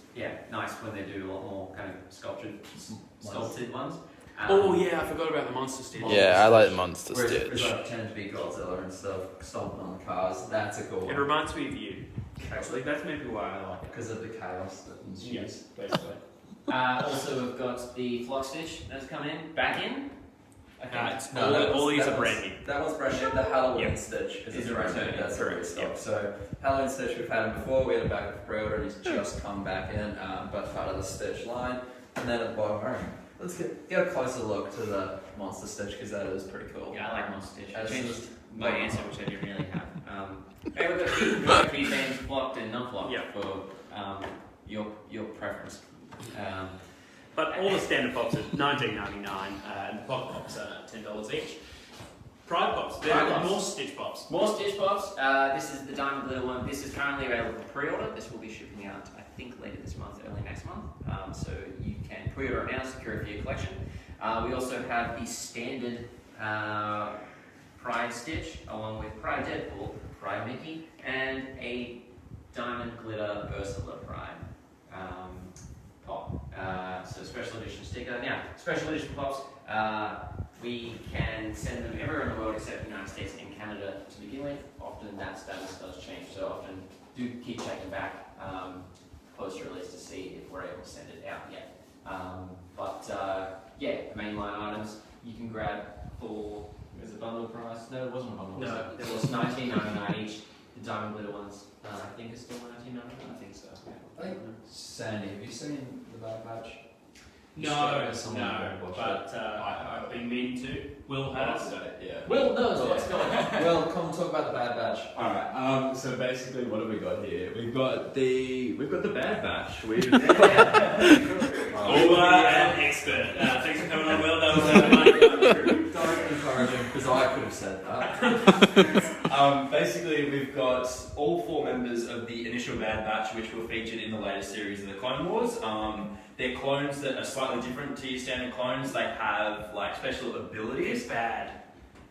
nice when they do a lot more kind of sculpted ones. I forgot about the Monster Stitch. Yeah, I like the Monster Whereas Stitch. I pretend to be Godzilla and stuff, stomping on the cars. That's a cool It one. reminds me of you. Actually, that's maybe why I like it. Because of the chaos that ensues. Yes, basically. Also, we've got the Flock Stitch that's come in, back in. All these are brand new. That was brand new. The Halloween Stitch Is a a brand new. return, That's correct, correct. Stock. yep. So Halloween Stitch, we've had him before. We had him back with pre-order, and he's just come back in, but part of the Stitch line. And then at the bottom, alright, let's get a closer look to the Monster Stitch because that is pretty cool. Yeah, I like Monster Stitch. I As changed is- my answer, which I didn't really have. Hey, we've got keychains flocked and non-flocked Yeah. for your preference. But all the standard pops are $19.99, and the pocket pops are $10 each. Pride pops, there Pride are pops. more stitch pops. More stitch pops. This is the diamond glitter one. This is currently available for pre-order. This will be shipping out, I think, later this month, early next month. So you can pre-order it now, secure it for your collection. We also have the standard Pride Stitch, along with Pride Deadpool, Pride Mickey, and a diamond glitter Ursula Pride pop. So special edition sticker. Now, special edition pops, we can send them everywhere in the world except the United States and Canada to begin with. Often that status does change, so often do keep checking back post-release to see if we're able to send it out yet. Yeah, mainline items you can grab for, is it bundle price? No, it wasn't a bundle. No. It was $19.99 each. The diamond glitter ones, I think, are still $19.99. I think so. I think, Sandy, have you seen the Bad Batch? No, Someone no, watch but I've been meaning to. Will has. Yeah. Will knows what's going on. Well, come talk about the Bad Batch. Alright, so basically what have we got here? We've got the Bad Batch. We've An expert. Thanks for coming on, Will. That was Don't encourage him, because I could have said that. basically we've got all 4 members of the initial Bad Batch, which were featured in the latest series of the Clone Wars. They're clones that are slightly different to your standard clones. They have like special abilities. It's bad.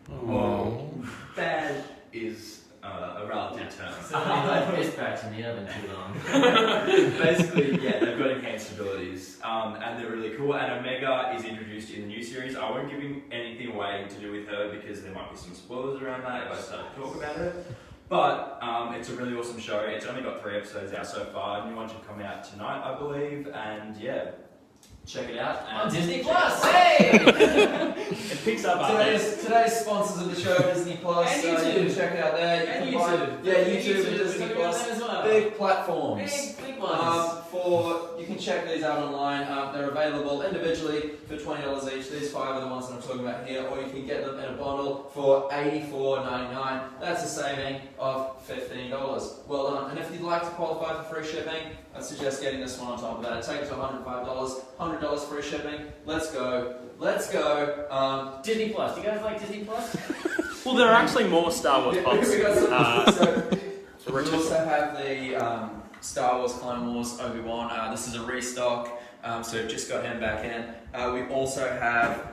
Well, bad is a relative term. Somebody left this back in the oven too long. Basically, yeah, they've got enhanced abilities, and they're really cool. And Omega is introduced in the new series. I won't give anything away to do with her because there might be some spoilers around that if I start to talk about it. But it's a really awesome show. It's only got 3 episodes out so far. A new one should come out tonight, I believe. And yeah, check it out. On And Disney Plus, hey! It picks up after. Today's sponsors of the show, Disney Plus. And so you YouTube. can check it out there. You And can find- YouTube. Yeah, YouTube and We're Disney talking about Plus. that as well. Big platforms. Big ones. You can check these out online. They're available individually for $20 each. These 5 are the ones that I'm talking about here, or you can get them in a bundle for $84.99. That's a saving of $15. Well done. And if you'd like to qualify for free shipping, I'd suggest getting this one on top of that. It takes $105, $100 free shipping. Let's go. Let's go. Disney Plus. Do you guys like Disney Plus? Well, there are actually more Star Wars pops. We got some, So we also have the Star Wars Clone Wars Obi-Wan. This is a restock, so we've just got him back in. We also have,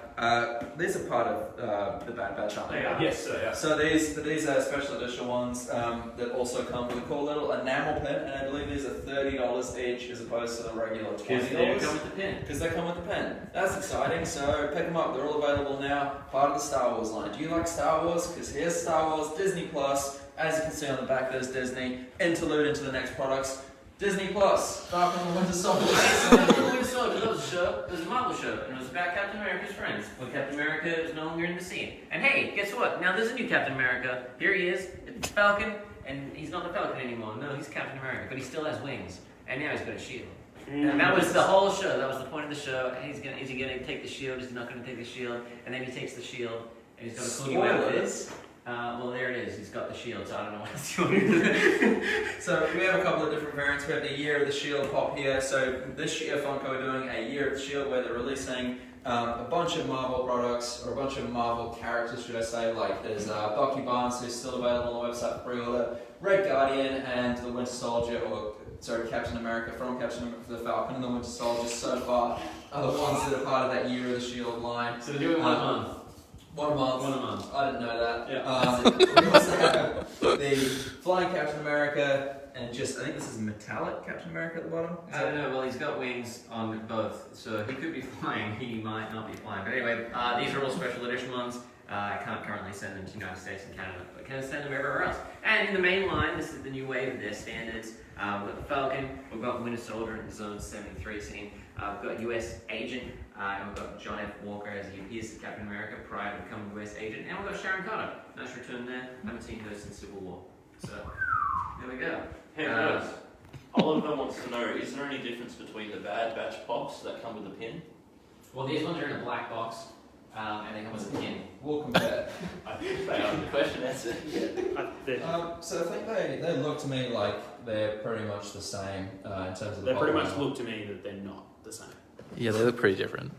these are part of the Bad Batch, aren't they? Yes, sir. Yeah. So these are special edition ones that also come with a cool little enamel pin, and I believe these are $30 each as opposed to the regular Because they come $20. with the pin. Because they come with the pen. That's exciting, so pick them up. They're all available now, part of the Star Wars line. Do you like Star Wars? Because here's Star Wars, Disney Plus. As you can see on the back, there's Disney. Interlude into the next products. Disney Plus, Falcon and the Winter Soldier. That was a show. It was a Marvel show, and it was about Captain America's friends. Well, Captain America is no longer in the scene. And hey, guess what? Now there's a new Captain America. Here he is. It's Falcon, and he's not the Falcon anymore. No, he's Captain America, but he still has wings. And now he's got a shield. And that was the whole show. That was the point of the show. Is he gonna take the shield? Is he not gonna take the shield? And then he takes the shield, and he's got a cool new outfit. Well, there it is. He's got the shield, so I don't know what else you want to do. So we have a couple of different variants. We have the Year of the Shield pop here. So this year Funko are doing a Year of the Shield where they're releasing a bunch of Marvel products, or a bunch of Marvel characters, should I say. Like there's Bucky Barnes, who's still available on the website for pre-order, Red Guardian, and the Winter Soldier, Captain America, from Captain America, the Falcon and the Winter Soldier so far are the ones that are part of that Year of the Shield line. So they're doing 1 month. 1 month. 1 month. I didn't know that. Yeah. We also have the Flying Captain America, and I think this is metallic Captain America at the bottom. I don't know. Well, he's got wings on both, so he could be flying. He might not be flying. But anyway, these are all special edition ones. I can't currently send them to the United States and Canada, but can send them everywhere else. And in the main line, this is the new wave of their standards. We've got the Falcon, we've got Winter Soldier in the Zone 73 scene, we've got US Agent, and we've got John F. Walker as he appears as Captain America prior to becoming US Agent, and we've got Sharon Carter. Nice return there. Haven't seen her since Civil War. So, there we go. Hey guys, Oliver wants to know, is there any difference between the Bad Batch pops that come with a pin? Well, these ones are in a black box. and they come with a pin. We'll compare. Question answer. So I think they look to me like they're pretty much the same in terms of the They pretty bottom much line. look to me that they're not the same. Yeah, they look pretty different.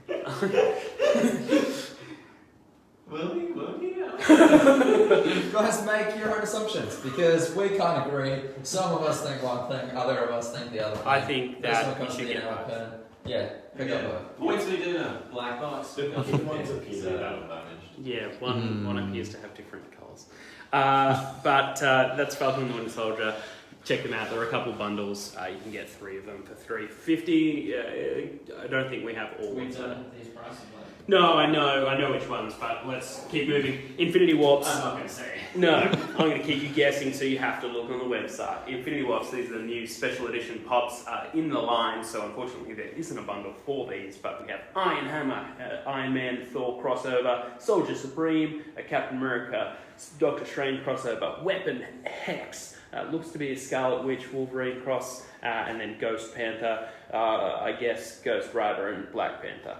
Guys, make your own assumptions because we can't agree. Some of us think one thing, other of us think the other thing. I think This one that you comes should to the get enamel both. pin. Yeah, pick up both. Points we do know. Black box. One's appears damaged. Yeah, one appears to have different colours. But that's Falcon and the Winter Soldier. Check them out. There are a couple bundles. You can get 3 of them for $3.50. I don't think we have all of We've them. done these prices. No, I know which ones, but let's keep moving. Infinity Warps. I'm not going to say. No, I'm going to keep you guessing, so you have to look on the website. Infinity Warps, these are the new special edition pops in the line, so unfortunately there isn't a bundle for these, but we have Iron Hammer, Iron Man, Thor crossover, Soldier Supreme, a Captain America, Doctor Strange crossover, Weapon Hex, looks to be a Scarlet Witch, Wolverine cross, and then Ghost Panther, I guess Ghost Rider and Black Panther.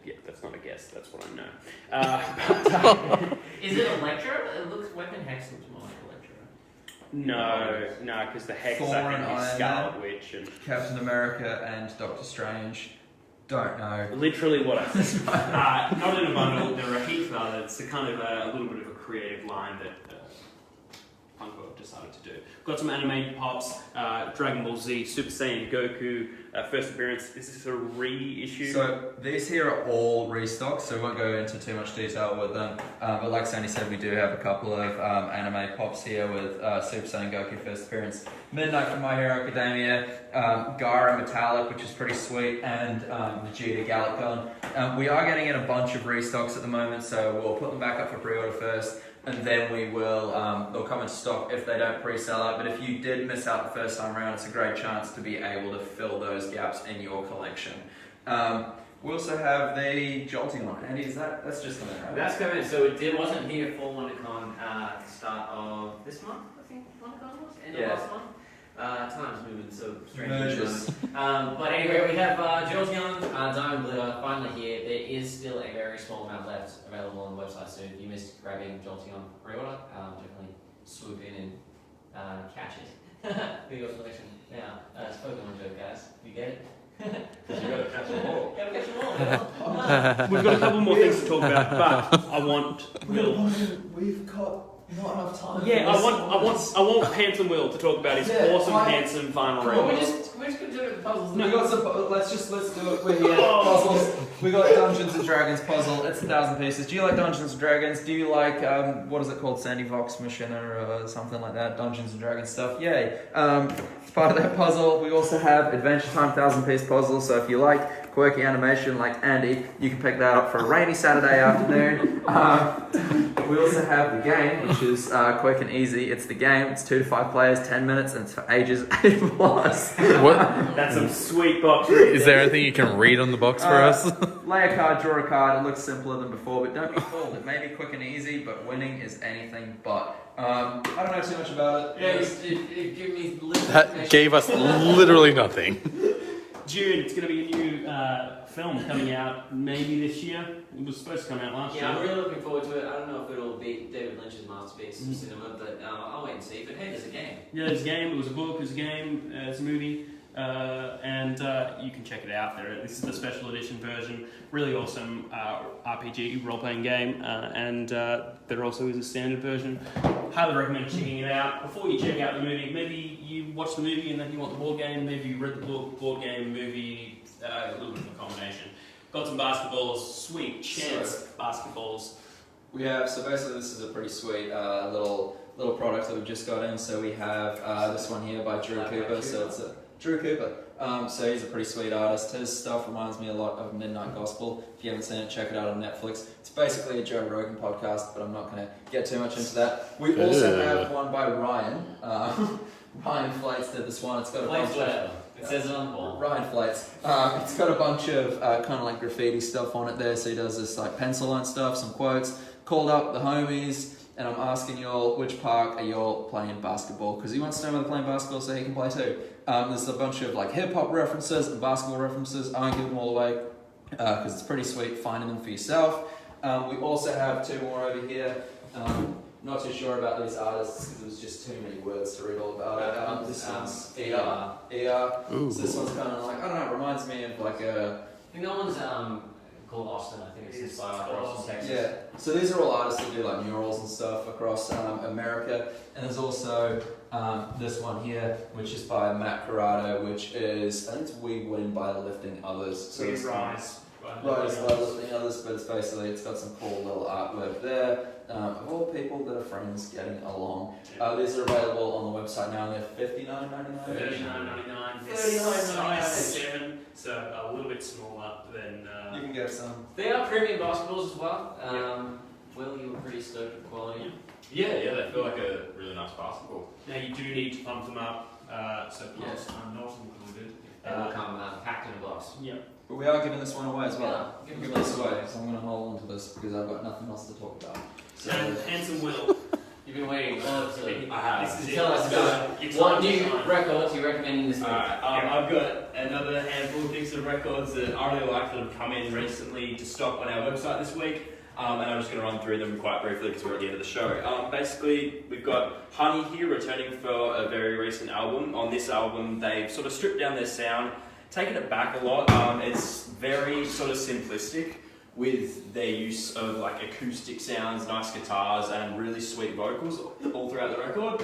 Yeah, that's not a guess, that's what I know. Is it Electra? It looks, Weapon Hex looks more like Electra. No, because the Hex Thor I and think is Iron Scarlet Witch and Captain America and Doctor Strange. Don't know. literally what I said. Not in a bundle. There are heaps of others. It's a kind of a little bit of a creative line that Funko have decided to do. Got some animated pops. Dragon Ball Z, Super Saiyan Goku, first appearance. Is this a reissue? So these here are all restocks, so we won't go into too much detail with them. But like Sandy said, we do have a couple of anime pops here with Super Saiyan Goku first appearance, Midnight from My Hero Academia, Gara Metallic, which is pretty sweet, and Vegeta Galacon. We are getting in a bunch of restocks at the moment, so we'll put them back up for pre-order first. And then we will, they'll come into stock if they don't pre-sell out. But if you did miss out the first time around, it's a great chance to be able to fill those gaps in your collection. We also have the Jolting on. Andy, that's just coming out? That's coming. So it wasn't here for WonderCon at the start of this month, I think WonderCon was? End of last month? Time's moving so strangely. But anyway, we have Jolteon, Diamond Glitter, finally here. There is still a very small amount left available on the website, so if you missed grabbing Jolteon pre-order, definitely swoop in and catch it. For your collection. Now, it's a Pokemon joke, guys. You get it? Because you got to catch them all. Gotta catch them all. We've got a couple more things to talk about, but I want Will. We've got not enough time. Yeah, I want Handsome Will to talk about his awesome, handsome final Well, we're reveal. just going to do the puzzles. We got some. Let's do it. We're here. Puzzles. We got Dungeons and Dragons puzzle. It's 1,000 pieces. Do you like Dungeons and Dragons? Do you like what is it called, Sandy Vox Mission or something like that? Dungeons and Dragons stuff. Yay! It's part of that puzzle. We also have Adventure Time 1,000-piece puzzle. So if you like quirky animation like Andy, you can pick that up for a rainy Saturday afternoon. We also have the game, which is quick and easy. It's the game. It's 2 to 5 players, 10 minutes, and it's for ages 8 plus. What? That's some sweet box. Is there anything you can read on the box for us? Lay a card, draw a card. It looks simpler than before, but don't be fooled. It may be quick and easy, but winning is anything but. I don't know too much about it. Yeah, it gave me little That gave us literally nothing. June, it's going to be a new film coming out maybe this year. It was supposed to come out last Yeah, I'm year. really looking forward to it. I don't know if it'll beat David Lynch's masterpiece of cinema, but I'll wait and see. But hey, there's a game. Yeah, there's a game, it was a book, it was a game, it's a movie, and you can check it out there. This is the special edition version, really awesome RPG role-playing game, and there also is a standard version. Highly recommend checking it out. Before you check out the movie, maybe you watch the movie and then you want the board game, maybe you read the book, board game, movie, a little bit of a combination. Got some basketballs, sweet chance basketballs. We have, so basically this is a pretty sweet little product that we've just got in. So we have this one here by Drew Cooper. So it's a Drew Cooper. So he's a pretty sweet artist. His stuff reminds me a lot of Midnight Gospel. If you haven't seen it, check it out on Netflix. It's basically a Joe Rogan podcast, but I'm not going to get too much into that. We also have one by Ryan. Ryan Flates did this one. It's got a bunch of... It says it on the wall. Ryan Flates. It's got a bunch of kind of like graffiti stuff on it there. So he does this like pencil line stuff, some quotes. Called up the homies, and I'm asking y'all which park are y'all playing basketball, because he wants to know whether they're playing basketball so he can play too. There's a bunch of like hip hop references and basketball references. I won't give them all away. because it's pretty sweet finding them for yourself. We also have 2 more over here. Not too sure about these artists because it was just too many words to read all about it. This one's ER. Ooh. So this one's kind of like, I don't know, it reminds me of like a... I think that one's called Austin. I think it's inspired by Austin, Texas. Yeah, so these are all artists that do like murals and stuff across America. And there's also this one here, which is by Matt Corrado, which is, I think it's We Win by Lifting Others. So it's Rise. Rise by Lifting Others, but it's basically, it's got some cool little artwork there. Of all people that are friends getting along. These are available on the website now, and they're $59.99. $39.99. $39.99. Size 7, so a little bit smaller than. You can get some. They are premium basketballs as well. Will, you were pretty stoked with quality. Yeah, they feel like a really nice basketball. Now you do need to pump them up, so pumps are not included. They will come packed in a box. Yeah. But we are giving this one away as well. Yeah, Give this away, so I'm going to hold on to this because I've got nothing else to talk about. So, And Handsome Will. You've been waiting to I have. This is tell it. us about Your what time to new shine. records you're recommending this week. Alright, I've got another handful of picks of records that I really like that have come in recently to stock on our website this week. And I'm just going to run through them quite briefly because we're at the end of the show. Basically, we've got Honey here returning for a very recent album. On this album, they've sort of stripped down their sound, taken it back a lot. It's very sort of simplistic with their use of like acoustic sounds, nice guitars, and really sweet vocals all throughout the record.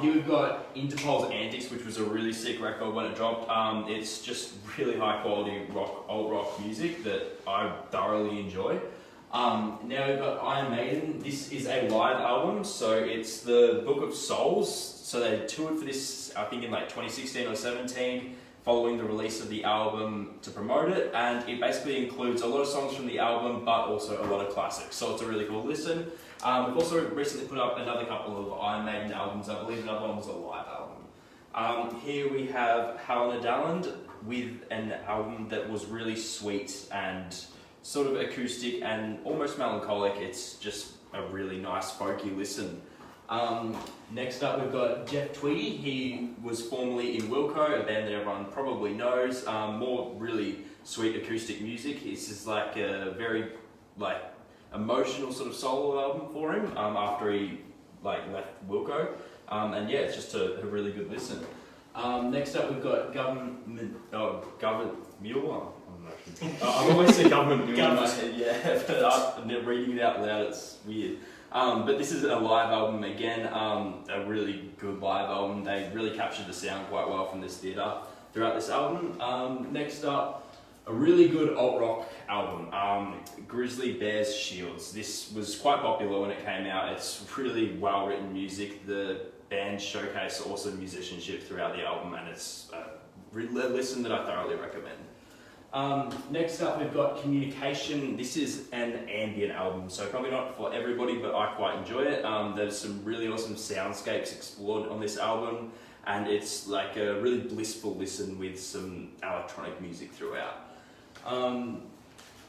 Here we've got Interpol's Antics, which was a really sick record when it dropped. It's just really high quality alt rock music that I thoroughly enjoy. Now we've got Iron Maiden. This is a live album, so it's the Book of Souls. So they toured for this, I think in like 2016 or 17, following the release of the album to promote it, and it basically includes a lot of songs from the album, but also a lot of classics. So it's a really cool listen. We've also recently put up another couple of Iron Maiden albums. I believe another one was a live album. Here we have Howlin' Dalland with an album that was really sweet and sort of acoustic and almost melancholic. It's just a really nice folky listen. Next up we've got Jeff Tweedy. He was formerly in Wilco, a band that everyone probably knows. More really sweet acoustic music. This is like a very like emotional sort of solo album for him after he like left Wilco. And yeah, it's just a really good listen. Next up we've got Government Mule. I always say Government Mule in my head, yeah, but reading it out loud it's weird. But this is a live album again, a really good live album. They really captured the sound quite well from this theatre throughout this album. Next up, a really good alt rock album, Grizzly Bears Shields. This was quite popular when it came out. It's really well written music. The band showcase awesome musicianship throughout the album, and it's a listen that I thoroughly recommend. Next up we've got Communication. This is an ambient album, so probably not for everybody, but I quite enjoy it. There's some really awesome soundscapes explored on this album, and it's like a really blissful listen with some electronic music throughout.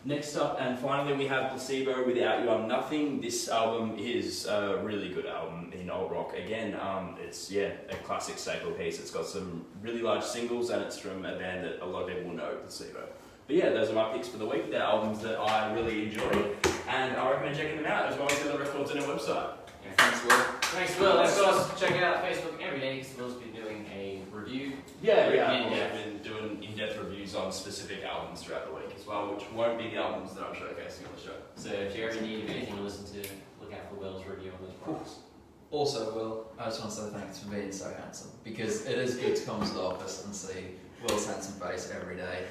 Next up and finally we have Placebo, Without You I'm Nothing. This album is a really good album in alt rock. Again, it's a classic staple piece. It's got some really large singles and it's from a band that a lot of people will know, Placebo. But yeah, those are my picks for the week. They're albums that I really enjoy and I recommend checking them out as well as the other records on our website. Yeah, thanks, Will. Thanks, Will. Let's go check out Facebook every day because Will's been doing a review. Yeah, In-depth. I've been doing in-depth reviews on specific albums throughout the week as well, which won't be the albums that I'm showcasing on the show. So if you ever need anything to listen to, look out for Will's review on those products. Also, Will, I just want to say thanks for being so handsome because it is good to come to the office and see Will's handsome face every day,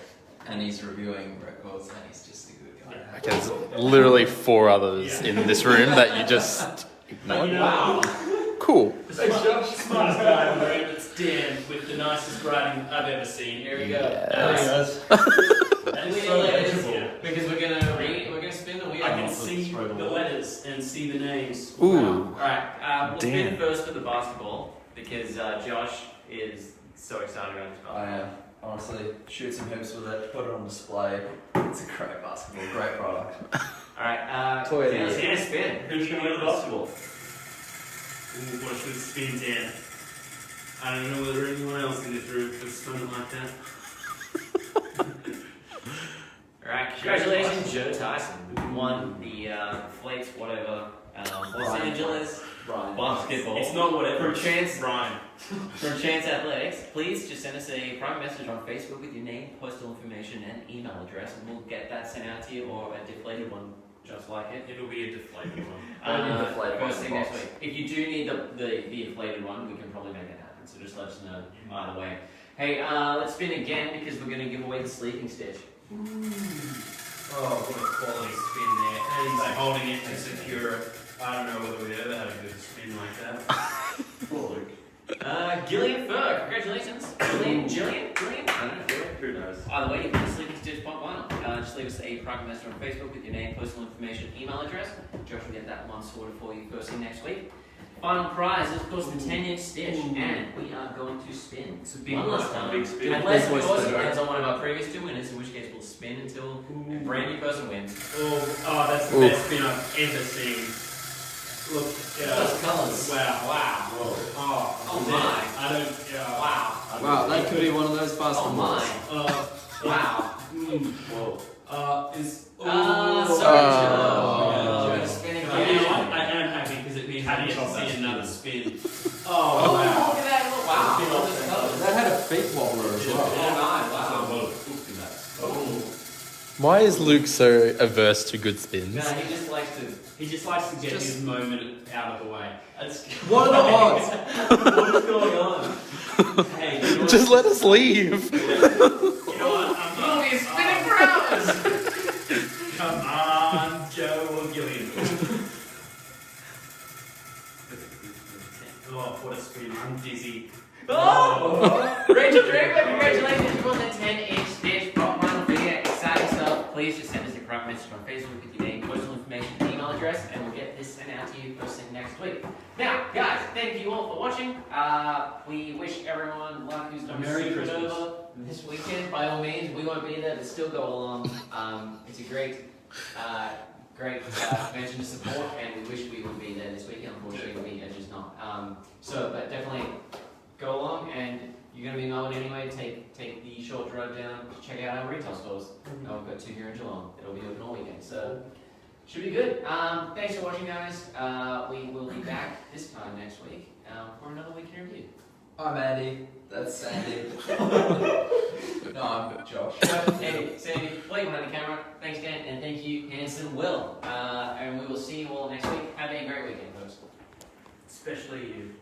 and he's reviewing records, and he's just a good guy. Okay, there's literally 4 others in this room that you just ignored. Wow. Cool. The smartest guy in the room, it's Dan with the nicest writing I've ever seen. Here we go. Yes. That's Read so the letters, legible. because we're gonna spin the wheel. I can see the letters and see the names. Ooh. Alright, we'll spin Dan. first for the basketball because Josh is so excited about this I basketball. am. Honestly, shoot some hoops with it, put it on display. It's a great basketball, great product. Alright, Toy of the Dan's year. gonna spin. Who's going to win the basketball? Ooh, watch this spin, Dan. I don't know whether anyone else in this room could spin it like that. Alright, Congratulations, Joe Tyson, who won the Flakes, whatever, Los Angeles basketball. It's not whatever. From Chance, Brian. from Chance Athletics. Please just send us a private message on Facebook with your name, postal information, and email address, and we'll get that sent out to you, or a deflated one just like it. It'll be a deflated one. Deflated First one thing box. next week. If you do need the inflated one, we can probably make it happen. So just let us know either way. Hey, let's spin again because we're going to give away the sleeping stitch. Oh, what a quality spin there. And he's holding it to secure it. I don't know whether we ever had a good spin like that. Gillian Fur, congratulations. Gillian? I don't know. Who knows? Either way, you can sleeping stitch pop vinyl. Just leave us a private message on Facebook with your name, personal information, email address. Josh will get that one sorted for you first thing next week. Final prize is, of course, the 10-inch stitch, and we are going to spin. It's a big one last time. big spin. Unless, of course, it depends on one of our previous two winners, in which case we'll spin until a brand new person wins. Oh, that's the best spin I've ever seen. Look, Those colours. Wow. Oh my. I don't, Wow. Wow, that could be one of those fast Oh my. Wow. Whoa. Sorry, Oh. Joe. Joe's spinning I again. am happy because it means I get to see another spin. Oh, Oh, wow. look at that. Look, wow. Look at the colours. That had a feet wobbler as well. Oh, wow. Why is Luke so averse to good spins? No, he just likes to. He just likes to get his moment out of the way. What are the odds? What is going on? Hey, you know Just let us leave. You know what? You'll be spinning for hours. Come on, Joe or Gillian. Oh, what a spin. I'm dizzy. Oh! Rachel Draper, congratulations. You won the 10-inch stitch pop vinyl figure. Exciting stuff. Please just send us a private message on Facebook with your name, personal information, and email address, and we'll get this sent out to you first thing next week. Now, guys, thank you all for watching. We wish everyone luck who's done Merry Secret Christmas. over this weekend. By all means, we won't be there, but still go along. It's a great convention to support, and we wish we would be there this weekend. Unfortunately, we are just not. But definitely go along, and you're going to be mowing anyway. Take the short drive down to check out our retail stores. We've got 2 here in Geelong. It'll be open all weekend, so should be good. Thanks for watching, guys. We will be back this time next week for another week in review. I'm Andy. That's Sandy. No, I'm Josh. Andy, Sandy, Blake behind the camera. Thanks, Dan, and thank you, Hanson Will. And we will see you all next week. Have a great weekend, folks. Especially you.